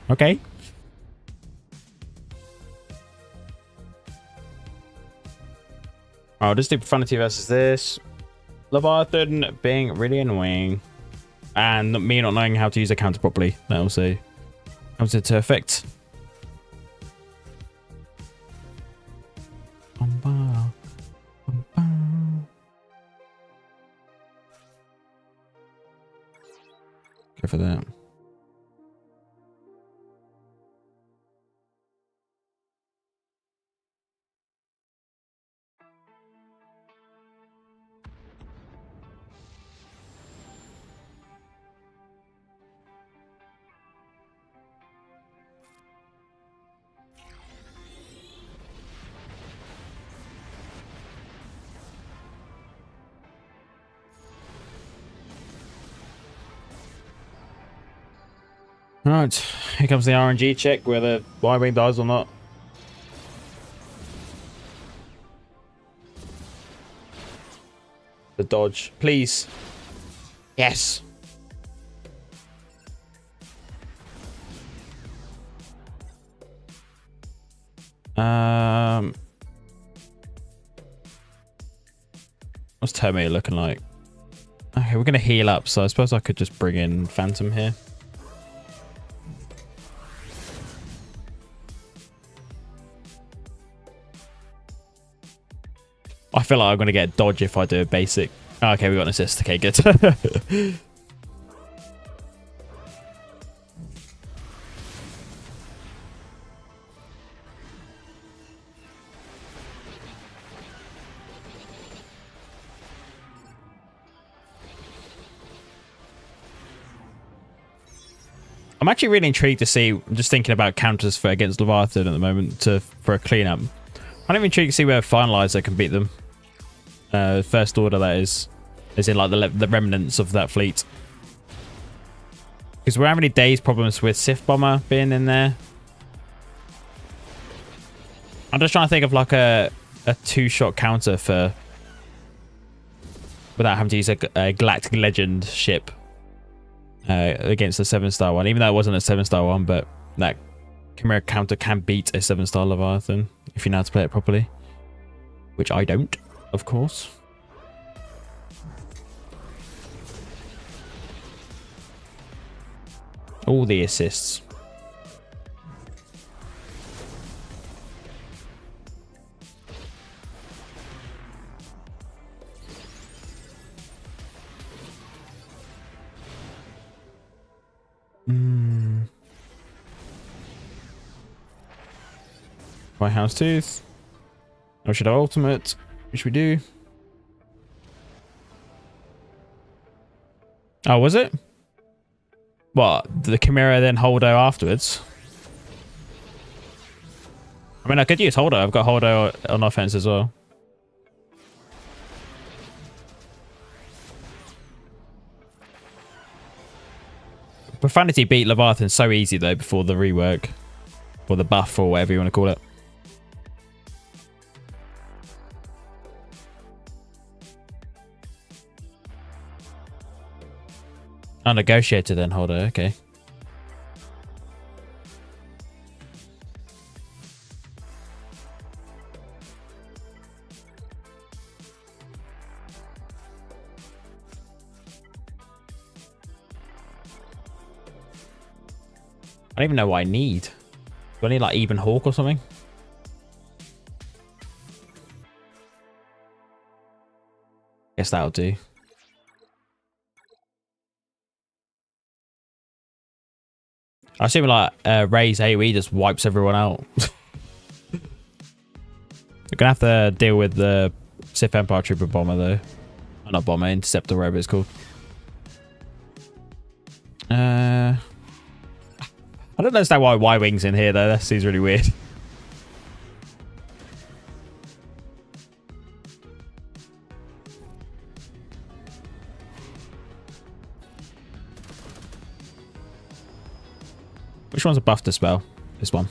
Okay. I'll just do Profundity versus this. Leviathan being really annoying. And me not knowing how to use a counter properly. That'll see. Comes into effect. Go for that. Right, here comes the RNG check, whether Y-Wing dies or not. The dodge, please. Yes. What's Terminator looking like? Okay, we're gonna heal up, so I suppose I could just bring in Phantom here. I feel like I'm going to get a dodge if I do a basic. Oh, okay, we got an assist. Okay, good. I'm actually really intrigued to see. I'm just thinking about counters for against Leviathan at the moment for a cleanup. I'm intrigued to see where Finalizer can beat them. First order, that is in like the remnants of that fleet, because we're having any days problems with Sith Bomber being in there. I'm just trying to think of like a two-shot counter for without having to use a Galactic Legend ship against the 7-star one, even though it wasn't a 7-star one, but that Chimera counter can beat a 7-star Leviathan if you know how to play it properly, which I don't. Of course. All the assists. My Houndstooth. Or should I ultimate? Which we do. Oh, was it? What? The Chimera then Holdo afterwards? I mean, I could use Holdo. I've got Holdo on offense as well. Profundity beat Leviathan so easy though before the rework. Or the buff or whatever you want to call it. Oh, negotiator then, Holdo, okay. I don't even know what I need. Do I need like even Hawk or something? Guess that'll do. I assume like Rey's AoE just wipes everyone out. We're gonna have to deal with the Sith Empire Trooper bomber though. Oh, not bomber, interceptor, whatever it's called. I don't understand why Y-Wing's in here though. That seems really weird. Which one's a buff to spell? This one.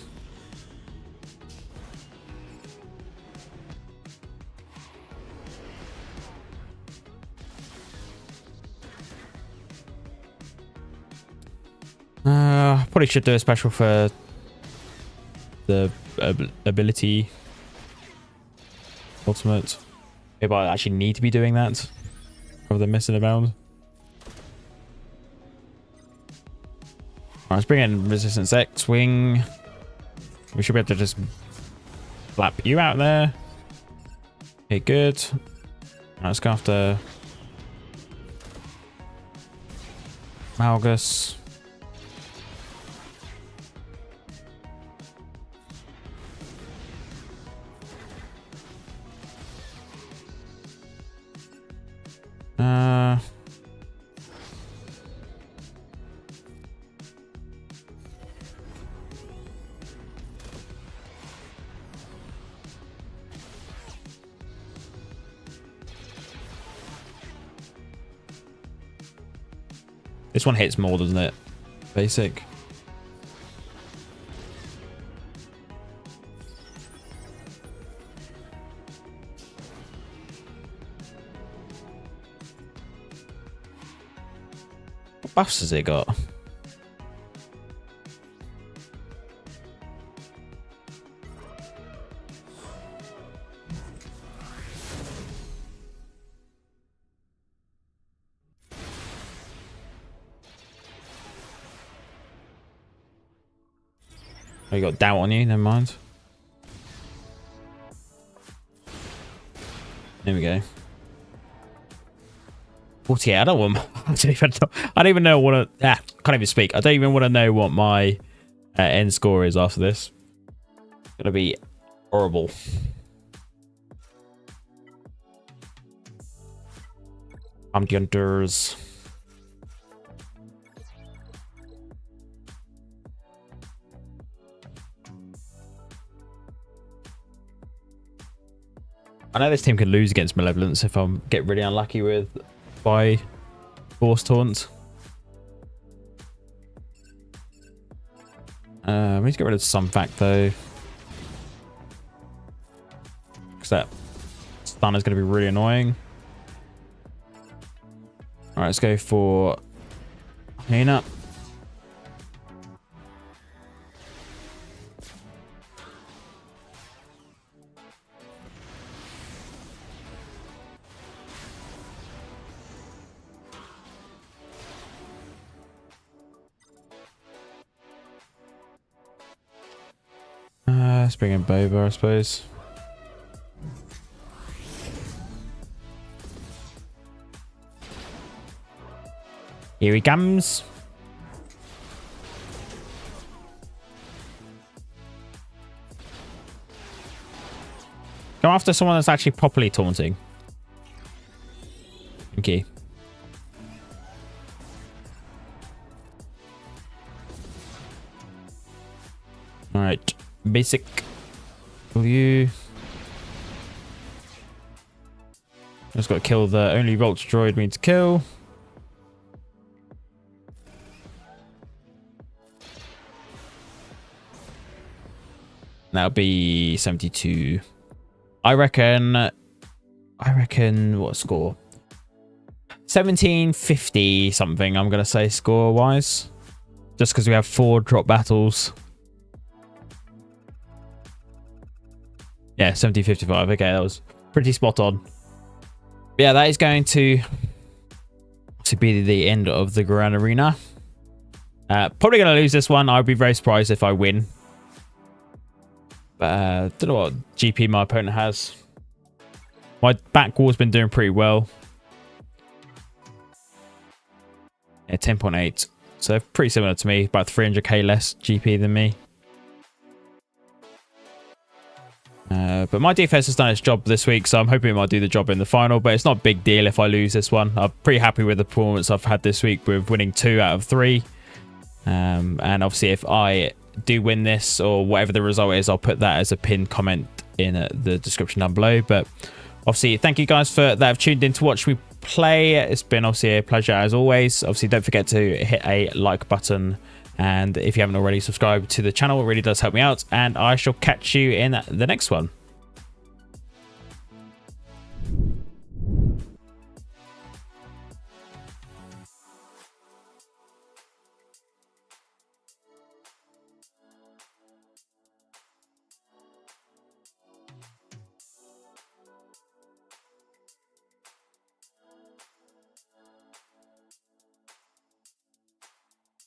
Probably should do a special for the ability ultimate. Maybe I actually need to be doing that rather than messing around. Alright, let's bring in Resistance X-Wing. We should be able to just flap you out there. Okay, good. Alright, let's go after Malgus. This one hits more, doesn't it? Basic. What buffs has it got? Oh, you got doubt on you, never mind. There we go. 48, I don't want I don't even know what can't even speak. I don't even want to know what my end score is after this. It's gonna be horrible. Hunters. I know this team could lose against Malevolence if I get really unlucky with by Force Taunt. We need to get rid of some fact though, because that stun is going to be really annoying. All right, let's go for Hina. Let's bring in Boba, I suppose. Here he comes. Go after someone that's actually properly taunting. Thank you. Alright. Basic. You. Just got to kill the only Vulture droid we need to kill. That'll be 72. I reckon what score? 1750 something, I'm going to say score wise. Just because we have 4 drop battles. Yeah, 1755. Okay, that was pretty spot on. Yeah, that is going to be the end of the Grand Arena. Probably going to lose this one. I'd be very surprised if I win. Don't know what GP my opponent has. My back wall's been doing pretty well. Yeah, 10.8. So pretty similar to me. About 300k less GP than me. But my defense has done its job this week, so I'm hoping it might do the job in the final. But it's not a big deal if I lose this one. I'm pretty happy with the performance I've had this week with winning 2 out of 3. And obviously if I do win this or whatever the result is, I'll put that as a pinned comment in the description down below. But obviously thank you guys that have tuned in to watch me play. It's been obviously a pleasure as always. Obviously don't forget to hit a like button, and if you haven't already, subscribe to the channel. It really does help me out, and I shall catch you in the next one.